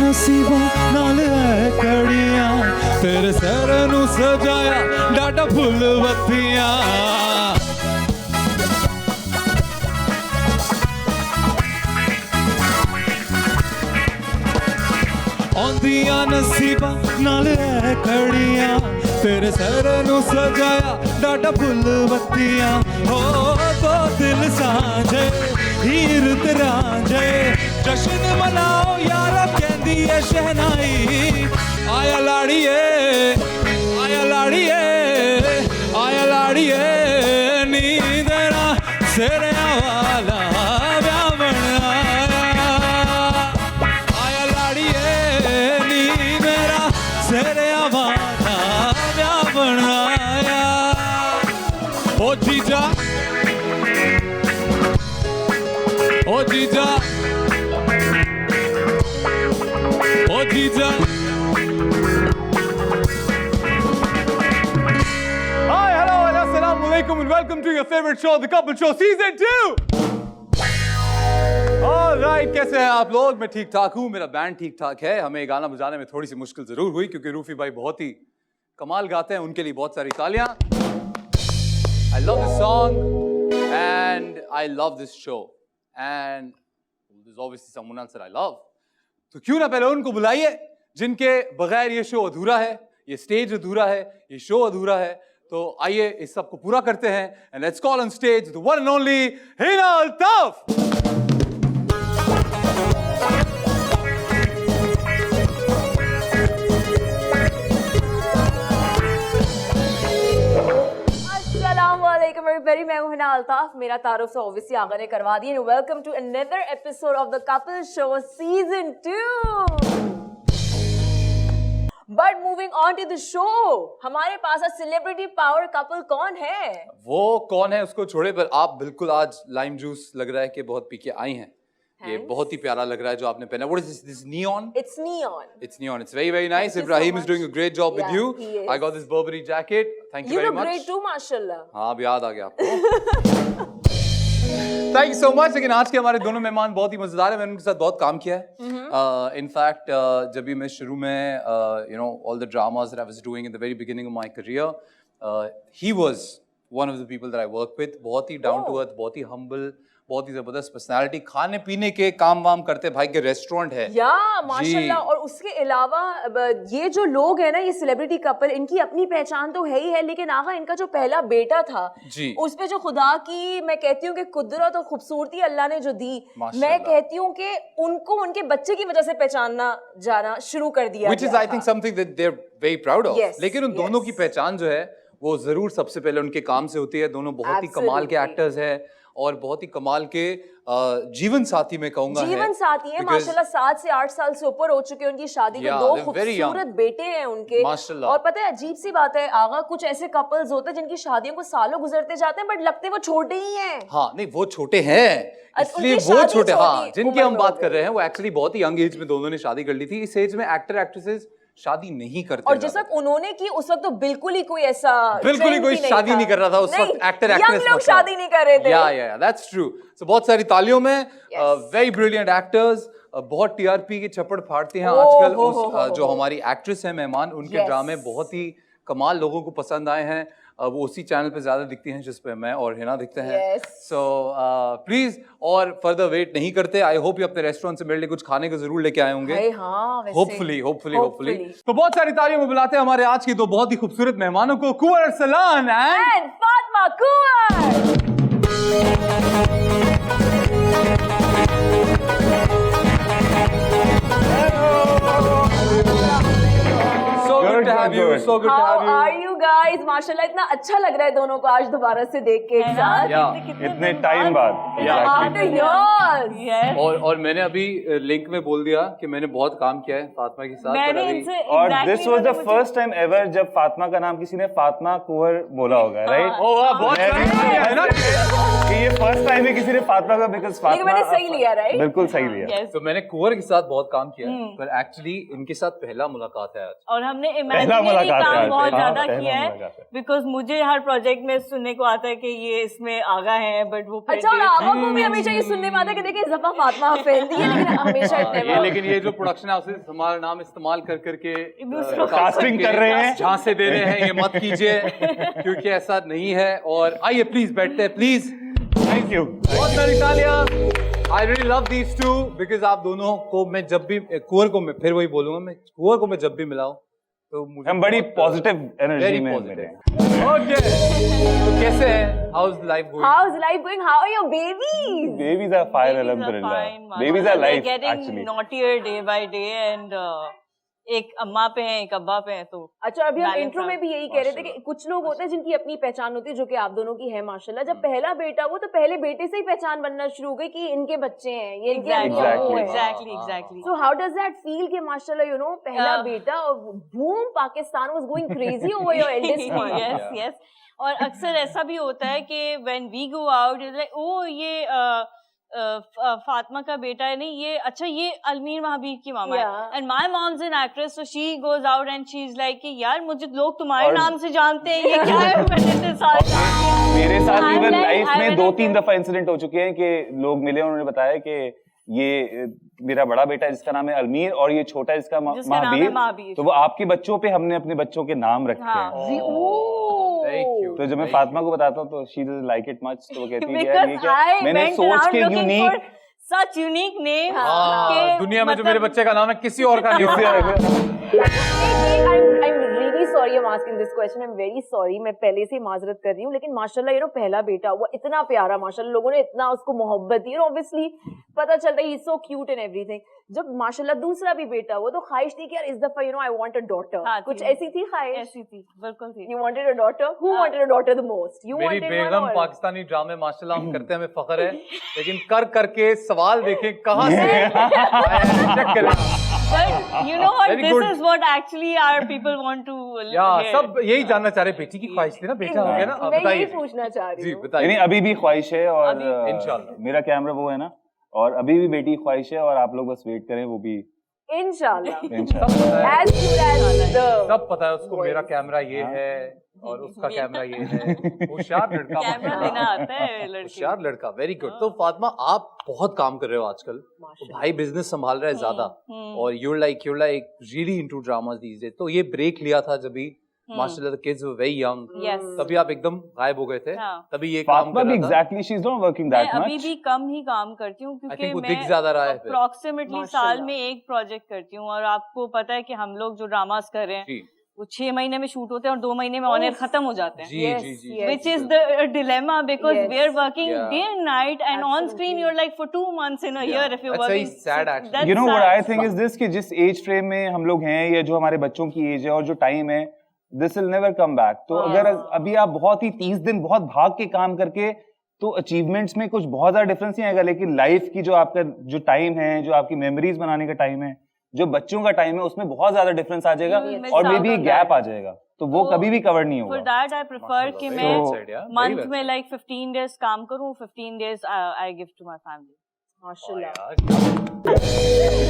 नसीबों नाल है कड़ियां तेरे सिर नू सजाया डाटा फुल बत्तियां आंदियां नसीबा नाल है खड़ियां तेरे सिर नू सजाया डाटा फुल बत्तियां हो तो दिल साझे हीर ते रांझे जश्न मनाओ यारा कहंदी है शहनाई आया लाड़िए आया लाड़िए आया लाड़िए नींद ना सिर वाला ब्यावन आया लाड़िए नींद ना सिर वाला ब्यावन आया ओ जीजा ओ जीजा ओ जीजा Hi, hello, and assalamu alaikum and welcome to your favorite show, The Couple Show Season 2! Alright, कैसे हैं आप लोग? मैं ठीक ठाक हूँ, मेरा बैंड ठीक ठाक है। हमें गाना बजाने में थोड़ी सी मुश्किल जरूर हुई क्योंकि रूफी भाई बहुत ही कमाल गाते हैं, उनके लिए बहुत सारी तालियां। I love this song and I love this show and there's obviously someone else that I love. तो क्यों ना पहले उनको बुलाइए जिनके बगैर ये शो अधूरा है, ये स्टेज अधूरा है, ये शो अधूरा है। तो आइए इस सब को पूरा करते हैं and let's call on stage the one and only Hina Altaf. अस्सलामुअलैकुम एवरीबॉडी, मैं हूं हिना अल्ताफ। मेरा तारुफ तो ऑब्वियसली आगा ने करवा दिया। Welcome to another episode of the couple show season 2। But moving on to the show, हमारे पास सेलिब्रिटी पावर कपल कौन है? वो कौन है उसको छोड़े, पर आप बिल्कुल आज लाइम जूस लग रहा है कि बहुत पी के आई हैं। ये बहुत ही प्यारा लग रहा है जो आपने पहना। What is this neon? It's neon. It's neon. It's very very nice. Thank you Ibrahim so is doing a great job with you. he is. I got this Burberry jacket. Thank you very look much. great too, माशाल्लाह। हाँ, अब याद आ गया आपको। Thank you so much. लेकिन आज के हमारे दोनों मेहमान बहुत ही मजेदार हैं। मैंने उनके साथ बहुत काम किया है। In fact, जब भी मैं शुरू में you know all the dramas that I was doing in the very beginning of my career, he was one of the people that I worked with. बहुत ही down to earth, बहुत ही humble, बहुत ही जबरदस्त personality. खाने पीने के काम वाम करते भाई के रेस्टोरेंट है या माशाल्लाह। और उसके अलावा ये जो लोग हैं ना, ये सेलिब्रिटी कपल, इनकी अपनी पहचान तो है ही है, लेकिन आगा इनका जो पहला बेटा था जी, उस पे जो खुदा की मैं कहती हूँ कि कुदरत और खूबसूरती अल्लाह ने जो दी, मैं कहती हूँ कि उनको उनके बच्चे की वजह से पहचानना जाना शुरू कर दिया। Which is I think something that they're very proud of. लेकिन उन दोनों की पहचान जो है वो जरूर सबसे पहले उनके काम से होती है। दोनों बहुत ही कमाल के एक्टर्स हैं और बहुत ही कमाल के जीवन साथी में कहूंगा जीवन साथी है माशाल्लाह। 7 से 8 साल से ऊपर हो चुके हैं उनकी शादी को। 2 खूबसूरत बेटे हैं उनके माशाल्लाह। और पता है अजीब सी बात है आगा, कुछ ऐसे कपल्स होते हैं जिनकी शादियों को सालों गुजरते जाते हैं बट लगते वो छोटे ही हैं। हाँ नहीं, वो छोटे हैं इसलिए वो छोटे। हाँ, जिनकी हम बात कर रहे हैं वो एक्चुअली बहुत ही यंग एज में दोनों ने शादी कर ली थी। इस एज में एक्टर एक्ट्रेसेस शादी नहीं करते। और जिस वक्त उन्होंने की उस वक्त तो बिल्कुल ही कोई ऐसा बिल्कुल ही कोई शादी नहीं कर रहा था उस वक्त। एक्टर एक्ट्रेस लोग शादी नहीं कर रहे थे। या दैट्स ट्रू। सो बहुत सारी तालियों में वेरी ब्रिलियंट एक्टर्स, बहुत टीआरपी की छप्पड़ फाड़ती हैं आजकल। उस जो हमारी एक्ट्रेस है मेहमान, उनके ड्रामे बहुत ही कमाल लोगों को पसंद आए हैं। वो उसी चैनल पे ज्यादा दिखती हैं जिस पे मैं और हिना दिखते हैं। सो प्लीज और फर्दर वेट नहीं करते। आई होप ये अपने रेस्टोरेंट से मेरे लिए कुछ खाने को जरूर लेके आए होंगे। होपफुली तो बहुत सारी तालियों में बुलाते हैं हमारे आज की दो बहुत ही खूबसूरत मेहमानों को, Kunwar Arsalan and Fatima Kunwar. good to have you. So good to have you. How are you guys? माशाल्लाह इतना अच्छा लग रहा है दोनों को आज दोबारा से देख के एक साथ। इतने टाइम बाद। After years. और मैंने अभी लिंक में बोल दिया कि मैंने बहुत काम किया है फातिमा के साथ। मैंने इनसे और this was the first time ever जब फातिमा का नाम किसी ने फातिमा कुंवर बोला होगा, राइट? ओह वाह, बहुत है ना। अभी ये फर्स्ट टाइम है किसी ने फातिमा का, बिकॉज़ फातिमा मैंने सही लिया, राइट? बिल्कुल सही लिया। तो मैंने कुंवर के साथ बहुत काम किया है, पर एक्चुअली इनके साथ पहला मुलाकात है आज। और हमने इमेजिनरी काम बहुत ज्यादा किया है, बिकॉज मुझे हर प्रोजेक्ट में सुनने को आता है कि ये इसमें आगा है, बट वो अच्छा, और आगा को भी हमेशा ये सुनने में आता है कि देखिए ज़फ़ा फातिमा हफेंदी है, लेकिन हमेशा इतने लेकिन ये जो प्रोडक्शन हाउस हमारा नाम इस्तेमाल कर करके कास्टिंग कर रहे हैं, झांसे दे रहे हैं, ये मत कीजिए क्योंकि ऐसा नहीं है। और आइए प्लीज बैठते हैं, प्लीज। Thank you. बहुत सारी तालियां। I really love these two because आप दोनों को मैं जब भी कुंवर को मैं फिर वही बोलूंगा, मैं कुंवर को मैं जब भी मिला हूं तो मुझे हम बड़ी पॉजिटिव एनर्जी में मिले। ओके, तो कैसे हैं? How is life going? How is life going? How are your babies? Babies are fine, alhamdulillah. Babies are life actually. naughtier day by day, and एक अम्मा पे है, एक अब्बा पे है, तो अच्छा, अभी हम balance इंट्रो में out. भी यही कह रहे थे कि कुछ लोग होते हैं जिनकी अपनी पहचान होती है, जो कि आप दोनों की है माशाल्लाह। जब पहला बेटा हुआ तो पहले बेटे से ही पहचान बनना शुरू हो गई कि इनके बच्चे हैं, ये इनके Exactly. exactly. So how does that feel कि माशाल्लाह you know पहला बेटा और boom, Pakistan was going crazy over your eldest one. yes. और अक्सर ऐसा भी होता है कि when we go out, it's like, oh ये फातिमा का बेटा है, नहीं ये, अच्छा ये अलमीर महाबीर की मामा है, and my mom's an actress, so she goes out and she's like कि यार मुझे लोग तुम्हारे नाम से जानते हैं, ये क्या है? मैंने इतने साल मेरे साथ इवन लाइफ में 2-3 दफा इंसिडेंट हो चुके हैं कि लोग मिले, उन्होंने बताया कि ये मेरा बड़ा बेटा है जिसका नाम है अलमीर और ये छोटा है जिसका महाबीर, तो वो आपके बच्चों पे हमने अपने बच्चों के नाम रखे हैं। तो जब मैं फातिमा को बताता हूँ तो she doesn't like it much, तो वो कहती है यार ये क्या, मैंने सोच के यूनिक, सच यूनिक नेम दुनिया में जो मेरे बच्चे का नाम है किसी और का नहीं I'm really sorry I'm asking this question. I'm very sorry. मैं पहले से माजरत कर रही हूँ, लेकिन माशाल्लाह ये पहला बेटा हुआ, इतना प्यारा, माशाल्लाह लोगों ने इतना उसको मोहब्बत दी, और obviously पता चलता है he's so cute and everything. जब माशाल्लाह दूसरा भी बेटा हुआ तो ख्वाहिश थी कि यार इस दफा I want a daughter. कुछ ऐसी थी ख्वाहिश? ऐसी थी, बिल्कुल थी। You wanted a daughter? Who wanted a daughter the most? You मेरी wanted बेगम पाकिस्तानी ड्रामे माशाल्लाह हम करते हैं, हमें फख्र है, लेकिन कर करके सवाल देखें कहाँ से चेक करें। But you know what? This is what actually our people want to hear. सब यही जानना चाह रहे, बेटी की ख्वाहिश थी ना, बेटा हो गया ना, मैं यही पूछना चाह रही हूँ। बताइए। नहीं, अभी भी ख्वाहिश है, और इंशाल्लाह मेरा कैमरा वो है ना, और अभी भी बेटी की ख्वाहिश है, और आप लोग बस वेट करें, वो भी इंशाल्लाह। सब पता है उसको, मेरा कैमरा ये है और उसका कैमरा ये है। होशियार लड़का, कैमरा लेना आता है लड़की, होशियार लड़का, वेरी गुड। तो फातिमा आप बहुत काम कर रहे हो आजकल, तो भाई बिजनेस संभाल रहा है ज्यादा, और you're like really into dramas these days। तो ये ब्रेक लिया था जब भी माशाल्लाह the kids were very young, तभी आप एकदम गायब हो गए थे, तभी ये काम कर रहा था। Exactly, she's not working that much। अभी भी कम ही काम करती हूँ क्योंकि मैं अप्रोक्सीमेटली साल में एक प्रोजेक्ट करती हूँ, और आपको पता है कि हम लोग जो ड्रामास कर रहे हैं वो 6 महीने में शूट होते हैं और 2 महीने में ऑन एयर खत्म हो जाते हैं, which is the dilemma because we are working day and night and on screen you're like for 2 months in a year if you're working। That's very sad actually। You know what I think is this, कि जिस as frame में हम लोग हैं, या जो हमारे बच्चों की एज है और जो टाइम है, this will never come back। तो अगर अभी आप बहुत ही 30 दिन बहुत भाग के काम करके, तो अचीवमेंट्स में कुछ बहुत ज्यादा डिफरेंस नहीं आएगा, लेकिन लाइफ की जो आपका जो टाइम है, जो आपकी मेमोरीज बनाने का टाइम है, जो बच्चों का टाइम है, उसमें बहुत ज्यादा डिफरेंस आ जाएगा, और मे बी गैप आ जाएगा, तो वो कभी भी कवर नहीं होगा। For that I prefer कि मैं मंथ में like 15 days काम करूँ, 15 days I give to my family। माशाल्लाह।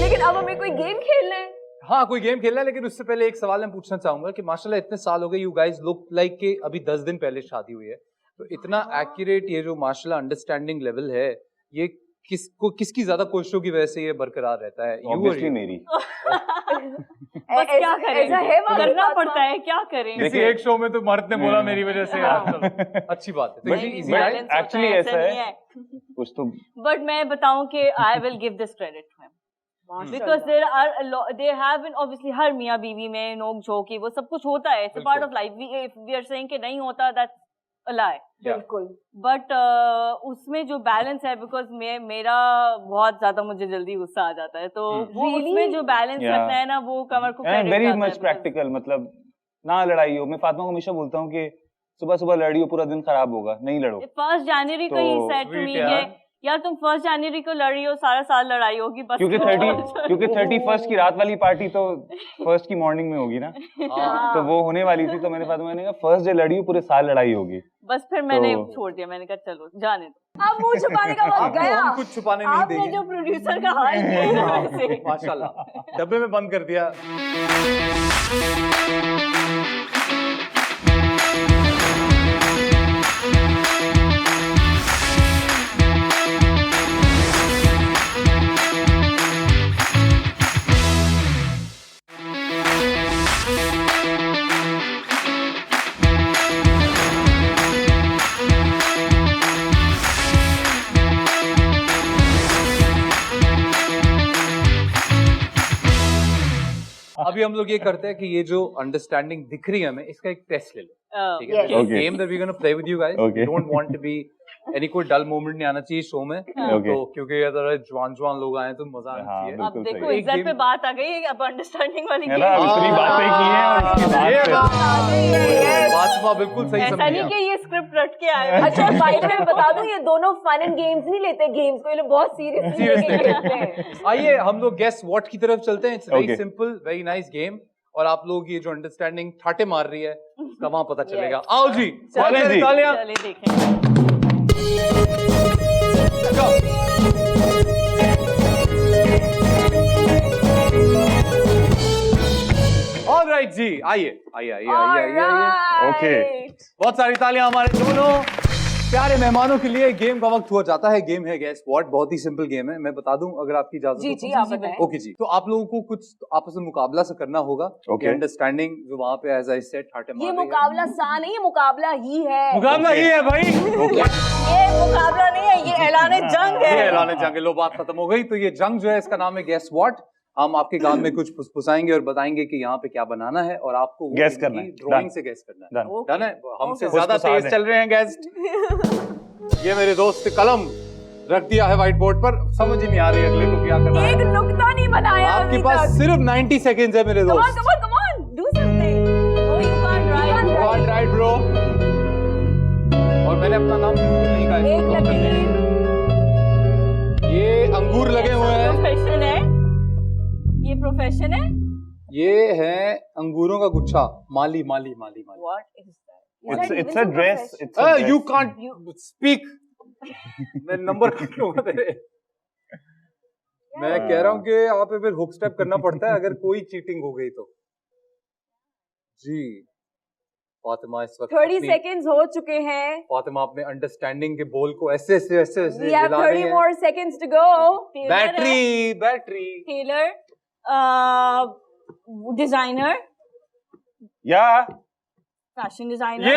लेकिन अब हमें कोई गेम खेलना है। हाँ, कोई गेम खेलना है, लेकिन उससे पहले एक सवाल मैं पूछना चाहूंगा कि माशाल्लाह इतने साल हो गए, यू गाइस लुक लाइक के अभी 10 दिन पहले शादी हुई है, तो इतना एक्यूरेट ये जो माशाल्लाह अंडरस्टैंडिंग लेवल है, ये किसकी ज्यादा कोशिशों की वजह से ये बरकरार रहता है? Obviously मेरी। बस क्या करें, करना पड़ता है, क्या करें। किसी एक शो में तो मर्द ने बोला मेरी वजह से यार, अच्छी बात है। एक्चुअली ऐसा है कुछ तो, बट मैं बताऊं कि I will give this credit to him because there have been obviously हर मियां बीवी में नोक झोंक, वो सब कुछ होता है, it's a part of life. We are saying कि नहीं होता, दैट्स अ लाई, बिल्कुल। बट उसमें जो बैलेंस है, बिकॉज मेरा बहुत ज्यादा मुझे जल्दी गुस्सा आ जाता है, तो वो उसमें जो बैलेंस रखना है ना, वो कमर को वेरी मच प्रैक्टिकल, मतलब ना लड़ाई हो। मैं फातिमा को हमेशा बोलता हूँ कि सुबह सुबह लड़ियो पूरा दिन खराब होगा, नहीं लड़ो। 1 जनवरी को ही सेड टू मी यार तुम 1 जनवरी को लड़ी हो, सारा साल लड़ाई होगी बस। क्योंकि 31st की रात वाली पार्टी तो 1st की मॉर्निंग में होगी ना, तो वो होने वाली थी। तो मैंने कहा 1st डे लड़ी हो, पूरे साल लड़ाई होगी। बस फिर मैंने छोड़ दिया, मैंने कहा चलो जाने दो। अब मुंह छुपाने का वक्त गया। हम कुछ छुपाने नहीं देंगे। आपने जो प्रोड्यूसर का हाल किया वैसे। माशाल्लाह, डब्बे में बंद कर दिया। अभी हम लोग ये करते हैं कि ये जो अंडरस्टैंडिंग दिख रही है हमें, इसका एक टेस्ट ले लो, ठीक है? Okay. Game that we gonna play with you guys, we don't want to be any कोई डल मोमेंट नहीं आना चाहिए शो में, तो क्योंकि ये तरह जवान लोग आए तो मजा आना चाहिए। अब देखो इज्जत पे बात आ गई, अब अंडरस्टैंडिंग वाली है ना, इतनी बातें की हैं और उसकी बात बिल्कुल सही समझी। ऐसा नहीं कि ये स्क्रिप्ट रट के आए। अच्छा भाई मैं बता दूं, ये दोनों फन एंड गेम्स नहीं लेते, गेम्स को ये लोग बहुत सीरियसली लेते हैं। आइए हम लोग गेस व्हाट की तरफ चलते हैं। It's very simple, very nice game, और आप लोग ये जो अंडरस्टैंडिंग ठाटे मार रही है उसका वहां पता चलेगा। आओ जी, चलें जी। चले देखें। ऑलराइट जी, आइए। ओके, बहुत सारी तालियां हमारे दोनों प्यारे मेहमानों के लिए। गेम का वक्त हुआ जाता है। गेम है गेस व्हाट, बहुत ही सिंपल गेम है। मैं बता दूं अगर आपकी इजाजत हो। जी आप बताएं। ओके जी, तो आप लोगों को कुछ आपस में मुकाबला से करना होगा। अंडरस्टैंडिंग जो वहाँ पे एज आई सेड ठाटे मार ये मुकाबला सा नहीं है, मुकाबला ही है। मुकाबला ही है भाई। ये मुकाबला नहीं है, ये ऐलान जंग है। ये ऐलान जंग है। लो, बात खत्म हो गई। तो ये जंग जो है इसका नाम है गेस व्हाट। हम आपके गांव में कुछ फुसफुसाएंगे और बताएंगे कि यहाँ पे क्या बनाना है, और आपको गेस करना है, ड्राइंग से गेस करना है। डन है? हमसे Okay. ज्यादा तेज चल रहे हैं गेस्ट। ये मेरे दोस्त कलम रख दिया है व्हाइट बोर्ड पर, समझ ही नहीं आ रही अगले को क्या करना है। एक नुक्ता नहीं बनाया आपके पास सिर्फ 90 सेकेंड्स है मेरे दोस्त। Come on, do something. No, you can't write. You can't write, bro. और मैंने अपना नाम बिल्कुल नहीं कहा। एक लकीर। ये अंगूर लगे हुए हैं। प्रोफेशन है ये, प्रोफेशन है ये है अंगूरों का गुच्छा। माली। What is that? It's a dress. You can't speak. मैं नंबर काट लूंगा तेरे। मैं कह रहा हूँ कि यहाँ पे फिर हुक स्टेप करना पड़ता है अगर कोई चीटिंग हो गई तो। जी फातिमा इस वक्त 30 seconds हो चुके हैं। फातिमा अपने अंडरस्टैंडिंग के बोल को ऐसे We have 30 more seconds to go. Battery tailor, designer, या फैशन डिजाइनर। ये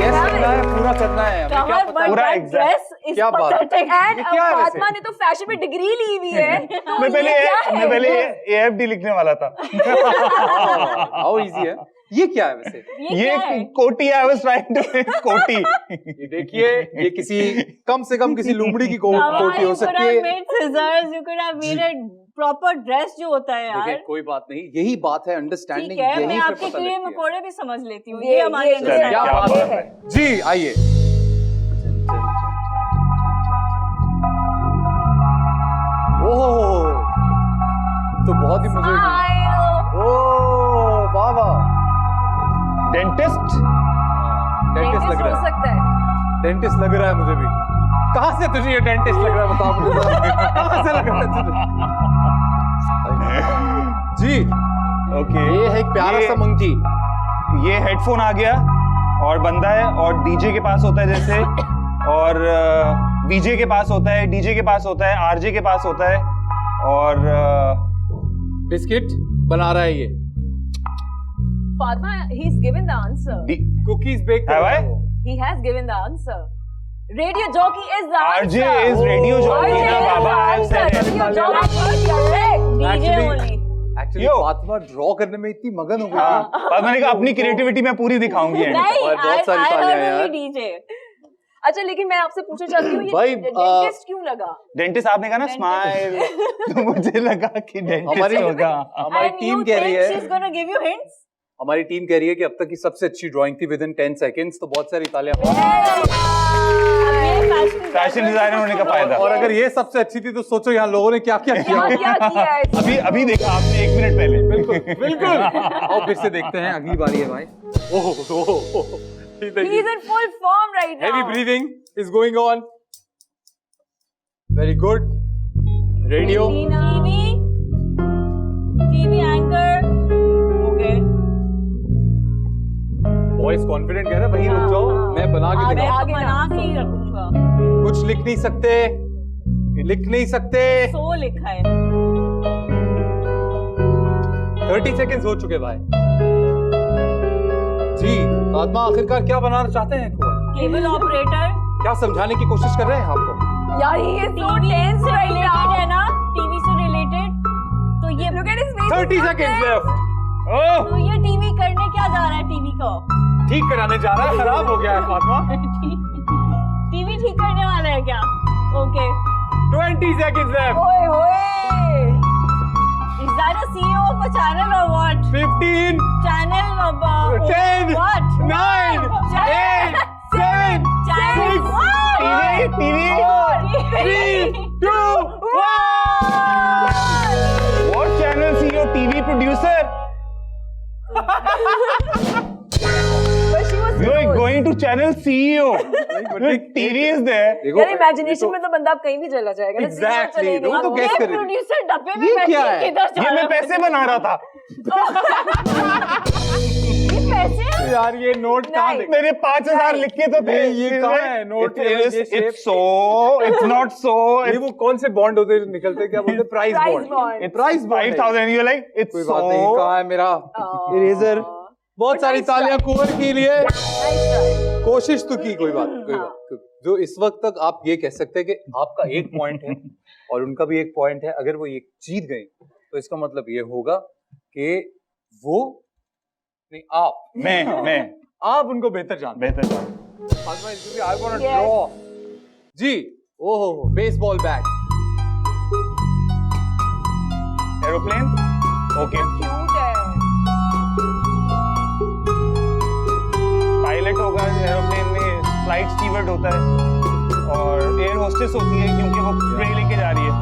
करना है, पूरा करना है। हमें क्या पता? पूरा एग्जैक्ट। क्या बात है? And फातिमा ने तो फैशन में डिग्री ली हुई है। तो मैं पहले AFD लिखने वाला था। हाउ इजी है। ये क्या है वैसे? ये कोटी। I was trying to make कोटी। ये देखिए, ये किसी कम से कम किसी लुमड़ी की कोटी हो सकती है। You could have made scissors, you could have made a proper dress जो होता है यार। देखिए कोई बात नहीं, यही बात है अंडरस्टैंडिंग। ठीक है, मैं आपके कीड़े मकोड़े भी समझ लेती हूँ। ये हमारे क्या बात है। जी आइए। ओह, तो बहुत ही मजे की। ओह वाह वाह। डेंटिस्ट लग रहा है। सकता है। डेंटिस्ट लग रहा है मुझे भी। कहाँ से तुझे ये डेंटिस्ट लग रहा है, बताओ मुझे। कहाँ से लग रहा है तुझे? जी ओके, ये है एक प्यारा सा मंकी। ये हेडफोन आ गया और बंदा है, और डीजे के पास होता है जैसे, और वीजे के पास होता है, डीजे के पास होता है, आरजे के पास होता है, और बिस्किट बना रहा है ये। Fatma, he's given the answer. Cookies bake कर रहा है वो। He has given the answer. Radio jockey is the answer. RJ is radio jockey ना बाबा। I've said it. Radio jockey is correct. DJ only. Actually Fatima draw करने में इतनी मगन हो गई। और मैंने कहा अपनी क्रिएटिविटी मैं पूरी दिखाऊंगी। नहीं, और बहुत सारी तालियां यार। DJ। अच्छा लेकिन मैं आपसे पूछना चाहती हूँ, भाई, ये डेंटिस्ट क्यों लगा? डेंटिस्ट आपने कहा ना स्माइल, तो मुझे लगा कि डेंटिस्ट होगा। हमारी टीम कह रही है। She's gonna give you hints? हमारी टीम कह रही है कि अब तक की सबसे अच्छी ड्राइंग थी विद इन 10 सेकंड्स, तो बहुत सारी तालियां। फैशन डिजाइनर होने का फायदा। और अगर ये सबसे अच्छी थी तो सोचो यहाँ लोगों ने क्या क्या किया है। अभी देखा आपने 1 मिनट पहले। बिल्कुल बिल्कुल। और फिर से देखते हैं, अगली बारी है भाई। He is in full form right now. Heavy breathing is going on. Very good. Radio. TV anchor. Okay. Voice confident कह रहा है, वहीं रुक जाओ, मैं बना के दिखाऊंगा। बना के ही रखूंगा। कुछ लिख नहीं सकते, सो लिखा है। 30 सेकंड्स हो चुके भाई। जी, तो आत्मा आखिरकार क्या बनाना चाहते हैं? Cable operator. क्या समझाने की कोशिश कर रहे हैं आपको? यार ये so tense right now है ना, टीवी से रिलेटेड। तो ये look at his face. 30 seconds left. तो ये टीवी करने क्या जा रहा है? टीवी को ठीक कराने जा रहा है, खराब हो गया है फातिमा। टीवी ठीक करने वाला है क्या? ओके। 20 seconds left. ओए होए। Is that a CEO of a channel or what? 15. Channel of 10. What? 9. 8. 7. 6. TV. 3. 2. 1. What channel CEO? TV producer? But she was You're going to channel CEO. TV is there. यार imagination में तो बंदा आप कहीं भी चला जाएगा। Exactly. वो तो guess कर रही थी। प्रोड्यूसर डब्बे में ये बैठ क्या के है? किधर जा ये रहा मैं है? पैसे बना रहा था। ये पैसे? यार ये नोट कहाँ नहीं। देख? मेरे 5000 लिखे तो थे। ये कहाँ है note? It's so. It's not so. ये वो कौन से बॉन्ड होते हैं निकलते हैं, क्या बोलते हैं? Price bond. bond. It's price 5,000. You're like it's कोई so. बात नहीं, कहाँ है मेरा इरेजर? बहुत सारी तालियां कुंवर के लिए। कोशिश तो की, कोई बात नहीं। जो इस वक्त तक आप ये कह सकते हैं कि आपका 1 पॉइंट है और उनका भी 1 पॉइंट है। अगर वो ये जीत गए तो इसका मतलब ये होगा कि वो नहीं, आप उनको बेहतर जानते हैं। I want to draw. जी, ओहो, baseball bat, aeroplane. Okay. Cute है। पायलट होगा एरोप्लेन में, फ्लाइट स्टीवर्ड होता है और एयर होस्टेस होती है क्योंकि वो ट्रे लेके जा रही है।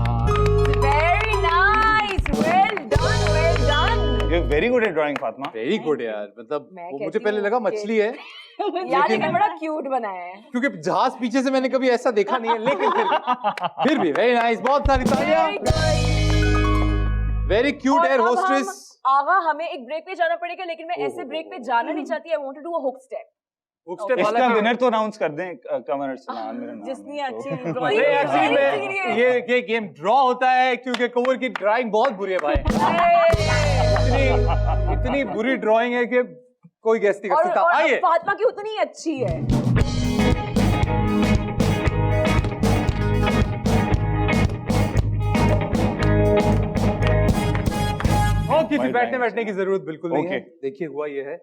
Very nice. Well done. Well done. You're very good at drawing, Fatima. Very good यार। मतलब मैं वो कहती मुझे पहले हूँ लगा कि- मछली है, यार लेकिन बड़ा क्यूट बनाया है। क्योंकि जहाज पीछे से मैंने कभी ऐसा देखा नहीं है, लेकिन फिर भी वेरी नाइस। बहुत सारी तालियां। Very good. वेरी क्यूट और एयर अब होस्टेस। आगा हमें एक ब्रेक पे जाना पड़ेगा, लेकिन मैं ऐसे ब्रेक पे जाना नहीं चाहती। I want to do a hook step. इसका विनर तो अनाउंस कर दें। कमर सलाम मेरा नाम है, जिसने तो- अच्छी नहीं, ड्राइंग actually Very में serious. ये गेम ड्रॉ होता है क्योंकि कुंवर की ड्राइंग बहुत बुरी है भाई। इतनी बुरी ड्राइंग है कि कोई गेस नहीं कर और सकता। आइए, फातिमा की उतनी अच्छी है। किसी बैठने की जरूरत बिल्कुल नहीं है। Okay. देखिए, हुआ ये है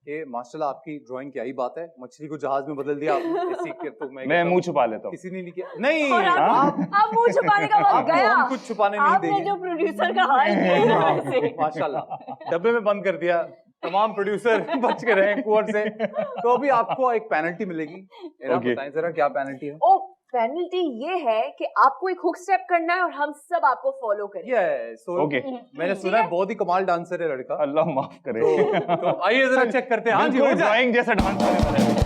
कि माशाल्लाह आपकी ड्राइंग क्या ही बात है। मछली को जहाज में बदल दिया आपने। ऐसी के तो मैं मुंह छुपा लेता हूँ। किसी ने नहीं किया। नहीं, और आप- अब मुंह छुपाने का वक्त आपको गया। हम कुछ छुपाने नहीं आपने देंगे। जो प्रोड्यूसर का हाल किया है वैसे। माशाल्लाह डब्बे में बंद कर दिया। तमाम प्रोड्यूसर बच के रहे कुंवर से। तो अभी आपको एक पेनल्टी मिलेगी। Okay. बताएं जरा क्या पेनल्टी है? ओ, पेनल्टी ये है कि आपको एक हुक स्टेप करना है और हम सब आपको फॉलो करेंगे। Yes, so Okay. मैंने सुना है बहुत ही कमाल डांसर है लड़का। अल्लाह माफ करे। तो आइए जरा चेक करते हैं। हाँ जी, हो जाए। ड्राइंग जैसा डांस करने वाला है।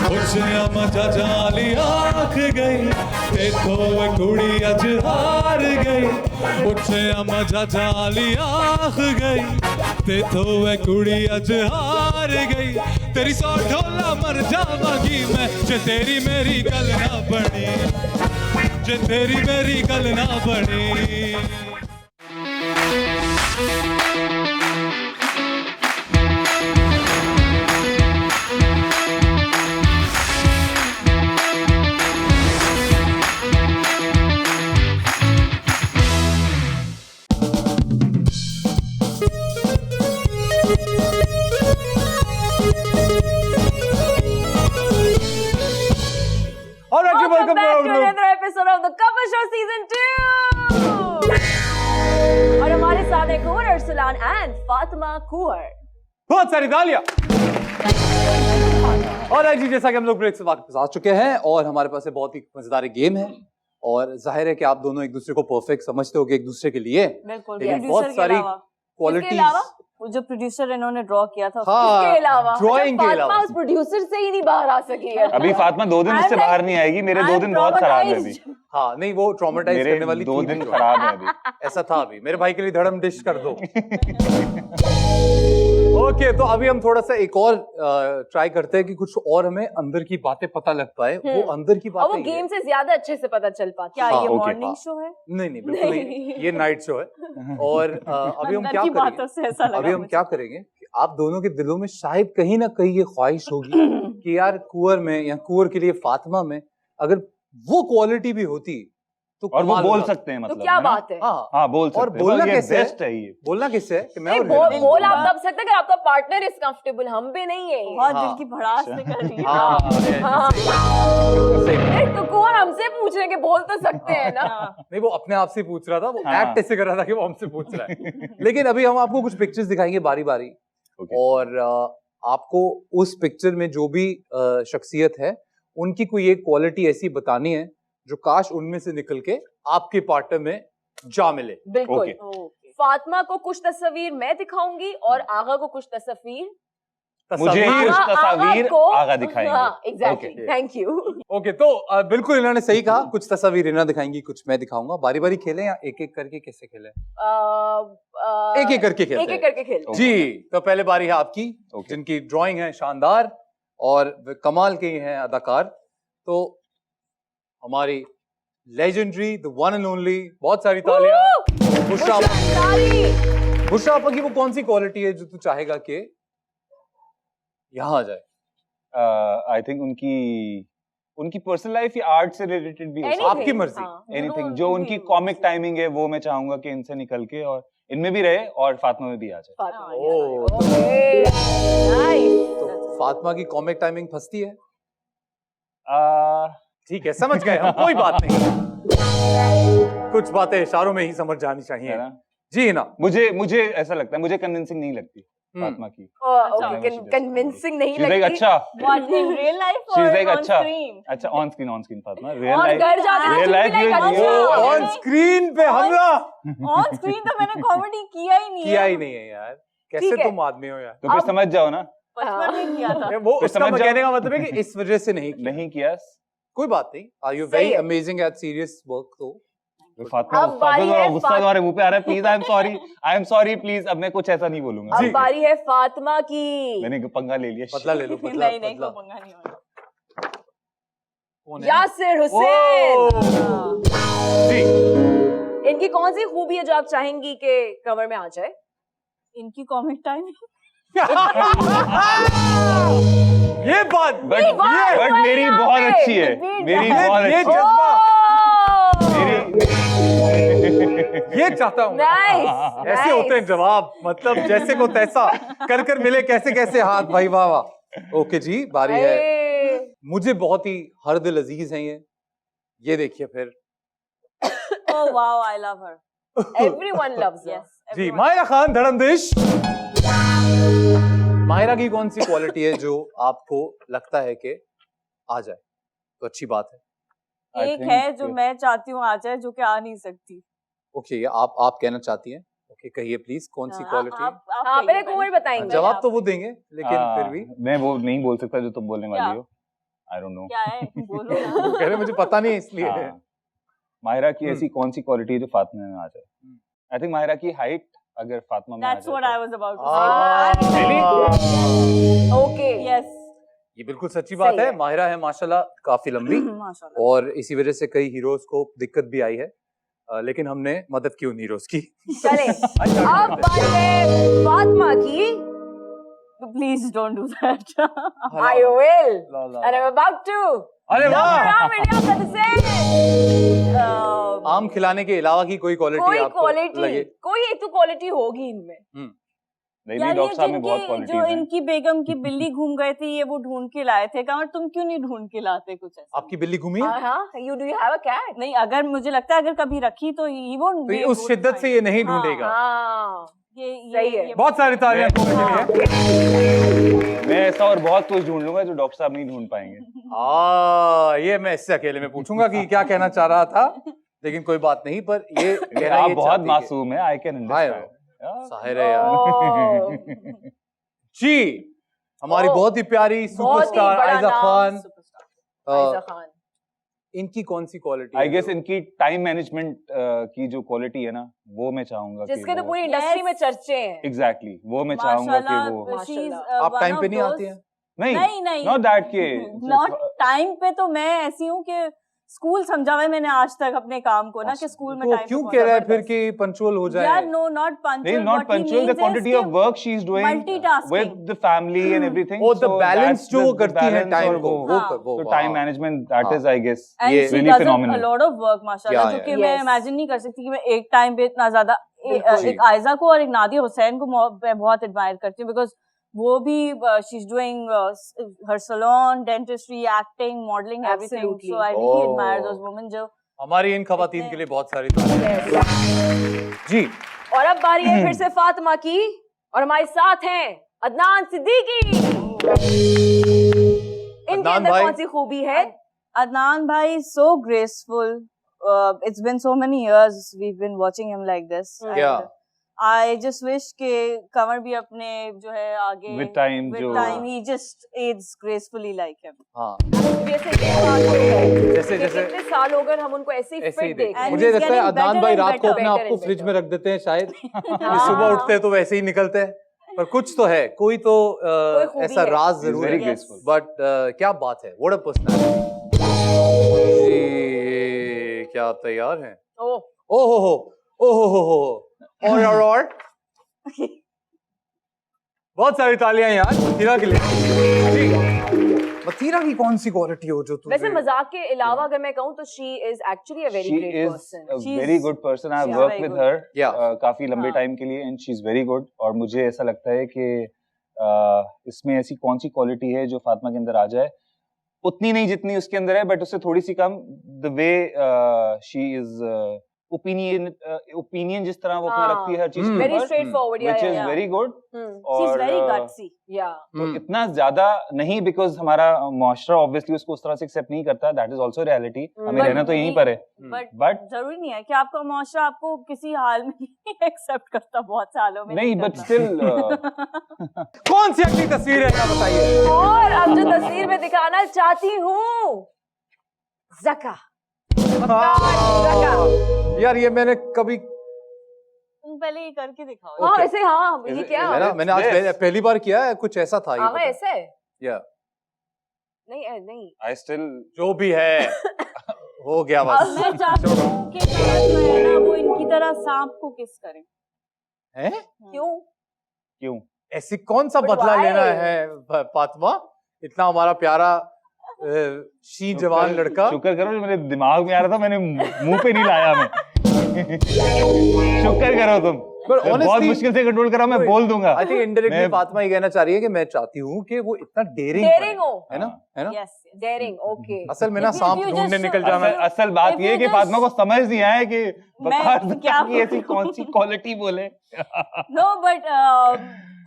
खुशियां मजा जाली आख गई ते तो वे कुड़ी अज हार गई। खुशियां मजा जाली आख गई ते तो वे कुड़ी अज हार गई। तेरी सौ ढोला मर जावांगी मैं जे तेरी मेरी गल ना बनी, जे तेरी मेरी गल ना बनी। All right, Welcome welcome back to to another episode of the Cover Show Season 2. Khan and Fatima Kunwar. बहुत सारी तालियां। और जी जैसा कि हम लोग ब्रेक से वापस आ चुके हैं और हमारे पास बहुत ही मजेदार गेम है और जाहिर है कि आप दोनों एक दूसरे को परफेक्ट समझते होगे एक दूसरे के लिए, लेकिन बहुत सारी क्वालिटीज जो प्रोड्यूसर इन्होंने ड्रॉ किया था उसके अलावा ड्राइंग के अलावा उस प्रोड्यूसर से ही नहीं बाहर आ सकी है। अभी फातिमा 2 दिन इससे बाहर नहीं आएगी, मेरे 2 दिन बहुत खराब है अभी। हाँ नहीं वो ट्रॉमेटाइज करने वाली 2 दिन खराब है अभी। ऐसा था अभी मेरे भाई के लिए धड़म डिश कर दो। ओके तो अभी हम थोड़ा सा एक और ट्राई करते हैं कि कुछ और हमें अंदर की बातें पता लग पाए। वो अंदर की बातें वो गेम से ज्यादा अच्छे से पता चल पाता। क्या ये मॉर्निंग शो है? नहीं बिल्कुल नहीं, ये नाइट शो है। और अभी हम क्या करेंगे, अभी हम क्या करेंगे कि आप दोनों के दिलों में शायद कहीं ना कहीं ये ख्वाहिश होगी कि यार कुंवर में या कुंवर के लिए फातिमा में अगर वो क्वालिटी भी होती तो और वो बोल सकते हैं, मतलब तो क्या बात है। हाँ बोल सकते हैं। और बोलना कैसे बेस्ट है ये, बोलना कैसे है कि मैं बोल आप तब सकते हैं आपका पार्टनर इज कंफर्टेबल, हम पे नहीं है। बहुत दिल की भड़ास निकल रही है। तो कौन हमसे पूछ रहे हैं कि बोल तो सकते हैं ना। नहीं वो अपने आप से पूछ रहा था, वो एक्ट ऐसे कर रहा था कि वो हमसे पूछ रहा है। लेकिन अभी हम आपको कुछ पिक्चर्स दिखाएंगे बारी बारी और आपको उस पिक्चर में जो भी शख्सियत है उनकी कोई एक क्वालिटी ऐसी बतानी है जो काश उनमें से निकल के आपके पार्टनर में जा मिले। बिल्कुल। फातिमा को कुछ तस्वीर मैं दिखाऊंगी और आगा को कुछ तस्वीर मुझे कुछ तस्वीर आगा दिखाएंगे। Exactly, thank you. ओके तो बिल्कुल इन्होंने सही कहा, कुछ तस्वीर इन्होंने दिखाएंगी कुछ मैं दिखाऊंगा। बारी बारी खेलें या एक एक करके कैसे खेलें? एक एक करके खेलते हैं। एक एक करके खेलते हैं। जी तो पहले बारी है आपकी, जिनकी ड्राइंग है शानदार और कमाल के हैं अदाकार। तो हमारी legendary the one and only, बहुत सारी तालियां। बुशरा आपा की वो कौन सी क्वालिटी है जो तू चाहेगा कि यहाँ आ जाए? आई थिंक उनकी पर्सनल लाइफ या आर्ट से रिलेटेड भी हो, आपकी मर्जी। एनीथिंग जो उनकी कॉमिक टाइमिंग है वो मैं चाहूंगा कि इनसे निकल के और इनमें भी रहे और फातिमा में भी आ जाए। तो फातिमा की कॉमिक टाइमिंग फंसती है? ठीक है समझ गए हम, कोई बात नहीं। कुछ बातें इशारों में ही समझ जानी चाहिए ना जी ना। मुझे ऐसा लगता है, मुझे कन्विंसिंग नहीं लगती फातिमा की। कन्विंसिंग नहीं लगती। अच्छा व्हाट इन रियल लाइफ और ऑन स्क्रीन? अच्छा on screen Fatima, real life on screen पे हमला। ऑन स्क्रीन तो मैंने कॉमेडी किया ही नहीं है यार। कैसे तुम आदमी हो यार? तो फिर समझ जाओ ना, बचपन में किया था वो। उसका कहने का मतलब है कि इस वजह से नहीं किया। कोई बात नहीं। Are you very amazing at serious work? तो फातिमा गुस्सा तुम्हारे मुंह पे आ रहा है। Please I am sorry please. अब मैं कुछ ऐसा नहीं बोलूंगा। अब बारी है फातिमा की। मैंने पंगा ले लिया। बदला ले लो। नहीं पंगा नहीं होगा। यासिर हुसैन जी। इनकी कौन सी खूबी है जो आप चाहेंगी कि कवर में आ जाए? इनकी कॉमिक टाइमिंग। ये बात बट मेरी बहुत अच्छी है। मेरी बहुत अच्छी है। ये चाहता हूँ। ऐसे होते हैं जवाब, मतलब जैसे को तैसा कर कर मिले कैसे कैसे हाथ। भाई वाह वाह। ओके जी बारी है। मुझे बहुत ही हर दिल अजीज हैं ये देखिए फिर। Oh wow, I love her. Everyone loves her. जी माहिरा खान धड़मदिश। माहिरा की कौन सी क्वालिटी है जो आपको लगता है कि आ जाए तो अच्छी बात है? एक है जो मैं चाहती हूँ आ जाए, जो कि आ नहीं सकती। ओके आप कहना चाहती हैं? ओके कहिए प्लीज कौन सी क्वालिटी? आप पहले कुंवर बताएंगे। जवाब तो वो देंगे लेकिन फिर भी मैं वो नहीं बोल सकता जो तुम बोलने वाली हो। आई डोंट नो क्या है, बोलो। कह रहे मुझे पता नहीं है इसलिए। माहिरा की ऐसी कौन सी क्वालिटी है जो फातिमा में आ जाए? आई थिंक माहिरा की हाइट अगर फातिमा में आ जाए। That's what I was about to say. Okay. Yes. ये बिल्कुल सच्ची बात है। माहिरा है माशाल्लाह काफी लंबी और इसी वजह से कई हीरोज को दिक्कत भी आई है, लेकिन हमने मदद की उन हीरोज की। चले अब बारी है फातिमा की। Please don't do that. I will. And I'm about to. अरे वाह। आम खिलाने के अलावा की कोई क्वालिटी आपको लगे? कोई एक तो क्वालिटी होगी इनमें। नहीं डॉक्टर साहब में बहुत क्वालिटी जो इनकी बेगम की बिल्ली घूम गए थे, ये वो ढूंढ के लाए थे। कमर तुम क्यों नहीं ढूंढ के लाते कुछ ऐसा? आपकी बिल्ली घूमी? You do you have a cat? नहीं, अगर मुझे लगता है अगर कभी रखी तो ही वो उस शिद्दत से ये नहीं ढूंढेगा। ये बहुत सारी तालियां के लिए। मैं ऐसा और बहुत कुछ ढूंढ लूंगा जो डॉक्टर साहब नहीं ढूंढ पाएंगे। ये मैं इससे अकेले में पूछूंगा कि क्या कहना चाह रहा था, लेकिन कोई बात नहीं। पर ये आप बहुत मासूम है, आई कैन अंडरस्टैंड। साहिर है यार जी, हमारी बहुत ही प्यारी सुपरस्टार आयजा खान। इनकी कौन सी क्वालिटी? आई गेस इनकी टाइम मैनेजमेंट की जो क्वालिटी है ना, वो मैं चाहूंगा जिसके तो पूरी इंडस्ट्री में चर्चे हैं। एग्जैक्टली, वो मैं चाहूंगा कि वो। आप टाइम पे नहीं आती हैं? नहीं, नॉट दैट के नॉट टाइम पे। तो मैं ऐसी हूँ कि स्कूल समझा हुआ है मैंने आज तक अपने काम को ना, कि स्कूल में टाइम क्यों कह रहा है फिर कि पंक्चुअल हो जाए? यार no, not punctual, not punctual, the quantity of work she is doing with the family and everything. Oh, the balance जो वो करती है टाइम को, वो time management, that is I guess ये really phenomenal. a lot of work माशाल्लाह, जो कि मैं इमेजिन नहीं कर सकती कि मैं एक टाइम पे इतना ज्यादा। एक आयजा को और एक नादिया हुसैन को मैं बहुत एडमायर करती हूँ, बिकॉज वो भी she is doing her salon, dentistry, acting, modelling, everything. So I really admire those women जो हमारी इन खवातीन के लिए बहुत सारी तालियां जी। और अब बारी है फिर से फातिमा की, और हमारे साथ हैं अदनान सिद्दीकी। इनके अंदर कौन सी खूबी है? अदनान भाई so graceful. It's been so many years we've been watching him like this. Yeah. I just wish कि कंवर भी अपने जो है आगे with time he just ages gracefully like him. हाँ, जैसे कितने साल हो गए हम उनको ऐसे ही फिट देख रहे हैं। मुझे लगता है अदनान भाई रात को अपने आप को फ्रिज में रख देते हैं शायद, सुबह उठते हैं तो वैसे ही निकलते हैं। पर कुछ तो है, कोई तो ऐसा राज जरूर है। बट क्या बात है, व्हाट अ पर्सनैलिटी। क्या आप तैयार हैं? ओहो और बहुत सारी तालियां यार मथीरा के लिए। मथीरा की कौन सी क्वालिटी हो जो वैसे मजाक के अलावा अगर मैं कहूँ तो she is actually a very great person. Very good person. I work with her काफी लंबे टाइम के लिए and she is very good. और मुझे ऐसा लगता है कि इसमें ऐसी कौन सी क्वालिटी है जो फातिमा के अंदर आ जाए, उतनी नहीं जितनी उसके अंदर है, बट उससे थोड़ी सी कम। The way she is opinion जिस तरह वो अपना रखती है हर चीज, very straightforward, which is very good. और वेरी गट्सी, तो इतना ज्यादा नहीं, बिकॉज हमारा मुआशरा ऑब्वियसली उसको उस तरह से एक्सेप्ट नहीं करता। That is also reality. हमें रहना तो यहीं पर है, बट जरूरी नहीं है कि आपका मुआशरा आपको किसी हाल में एक्सेप्ट करता, बहुत सालों में नहीं, बट स्टिल कौन सी अगली तस्वीर है क्या बताइए? और अब जो तस्वीर में दिखाना चाहती हूँ, ज़का। यार ये मैंने कभी पहले ये करके दिखाओ। हाँ ऐसे, हाँ ये क्या मैंने आज पहली बार किया है, कुछ ऐसा था। हाँ ऐसे या नहीं आई स्टिल जो भी है हो गया बस। मैं चाहती हूँ कि जो है ना वो इनकी तरह सांप को किस करें। हैं? क्यों ऐसी कौन सा बदला लेना है फातिमा? इतना हमारा प्यारा शी जवान लड़का। शुक्र करो मेरे दिमाग में आ रहा था, मैंने मुंह पे नहीं लाया। मैं शुक्र करो तुम, बहुत मुश्किल से कंट्रोल करा। मैं बोल दूंगा। आई थिंक इनडायरेक्टली फातिमा ये कहना चाह रही है कि मैं चाहती हूँ कि वो इतना डेयरिंग हो, है ना? Yes dairying. ओके, असल में ना सांप ढूंढने निकल जाना। असल बात ये है कि फातिमा को समझ नहीं आया है कि बकार की ऐसी कौन सी क्वालिटी बोले। No but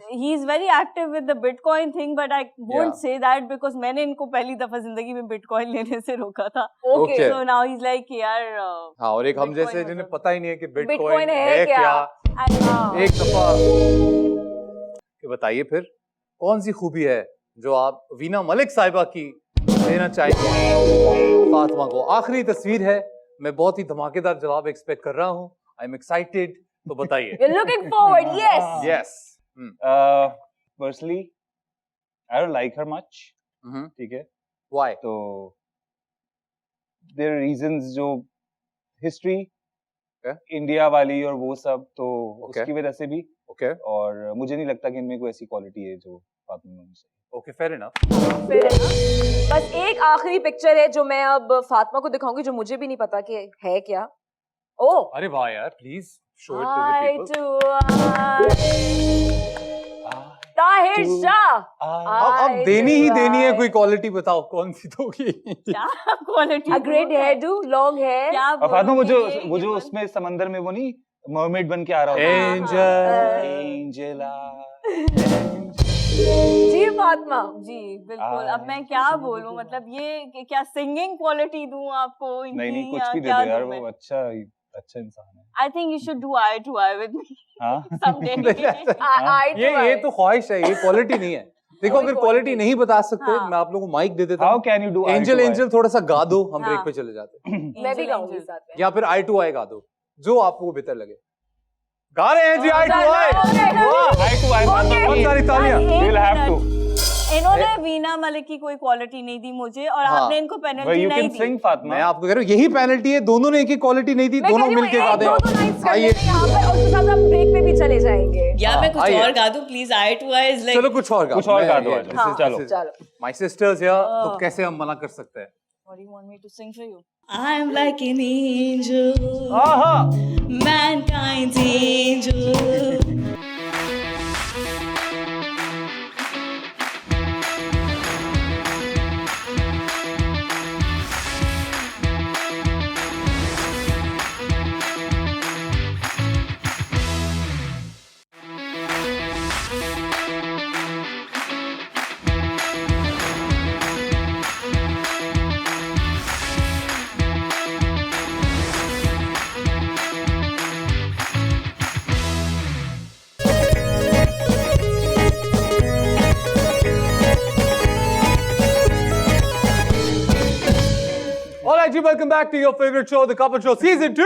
he is very active with the Bitcoin thing, but I won't say that because मैंने इनको पहली दफा जिंदगी में Bitcoin लेने से रोका था। Okay. So now he's like यार हाँ, और एक हम जैसे जिन्हें पता ही नहीं है कि Bitcoin है क्या। एक दफा बताइए फिर कौन सी खूबी है जो आप वीना मलिक साहिबा की देना चाहेंगे फातिमा को? आखिरी तस्वीर है, मैं बहुत ही धमाकेदार जवाब एक्सपेक्ट कर रहा हूँ। आई एम एक्साइटेड, तो बताइए। You're looking forward, yes. Yes. Personally, I don't like her much. ठीक है? Why? तो there are reasons जो history, इंडिया वाली और वो सब, तो उसकी वजह से भी। और मुझे नहीं लगता कि इनमें कोई ऐसी क्वालिटी है जो फातिमा में है। Okay, fair enough. बस एक आखिरी पिक्चर है जो मैं अब फातिमा को दिखाऊंगी, जो मुझे भी नहीं पता कि है क्या। ओह, अरे वाह यार, please show it to the people. Tahir Shah. अब देनी ही देनी है, कोई क्वालिटी बताओ कौन सी दोगी? क्या quality? A great hairdo, long hair। क्या फातिमा वो जो उसमें समंदर में वो नहीं मर्मेड बन के आ रहा होता एंजेला जी फातिमा जी बिल्कुल। अब मैं क्या बोलूं, मतलब ये क्या सिंगिंग क्वालिटी दूं आपको इनकी? नहीं कुछ भी दे दो यार, वो अच्छा इंसान है। I think you should do eye to eye with me someday. ये तो ख्वाहिश है, ये क्वालिटी नहीं है। देखो अगर क्वालिटी नहीं बता सकते मैं आप लोगों को माइक दे देता हूँ। How can you do angel थोड़ा सा गा दो, हम ब्रेक पे चले जाते हैं। मैं भी गाऊंगी साथ में, या फिर आई टू आई गा दो, जो आपको बेहतर लगे। गा रहे हैं जी आई टू आई। आई टू आई, बहुत सारी तालियां। We'll have to. इन्होंने वीना मलिक की कोई क्वालिटी नहीं दी मुझे, और आपने इनको पेनल्टी नहीं दी। Sing, फातिमा। मैं आपको कह रहा हूँ यही पेनल्टी है, दोनों ने एक ही क्वालिटी नहीं दी, दोनों मिलके गा दें। आइए यहाँ पे, और उसके साथ हम ब्रेक पे भी चले जाएंगे। या मैं कुछ और गा दूं please? I to I is like, चलो कुछ और गा दो। चलो माय सिस्टर्स या तो कैसे हम मना कर सकते हैं? What do you want me to sing for you? I'm like an angel, mankind's angel. जी, welcome back to your favourite show the couple show season 2।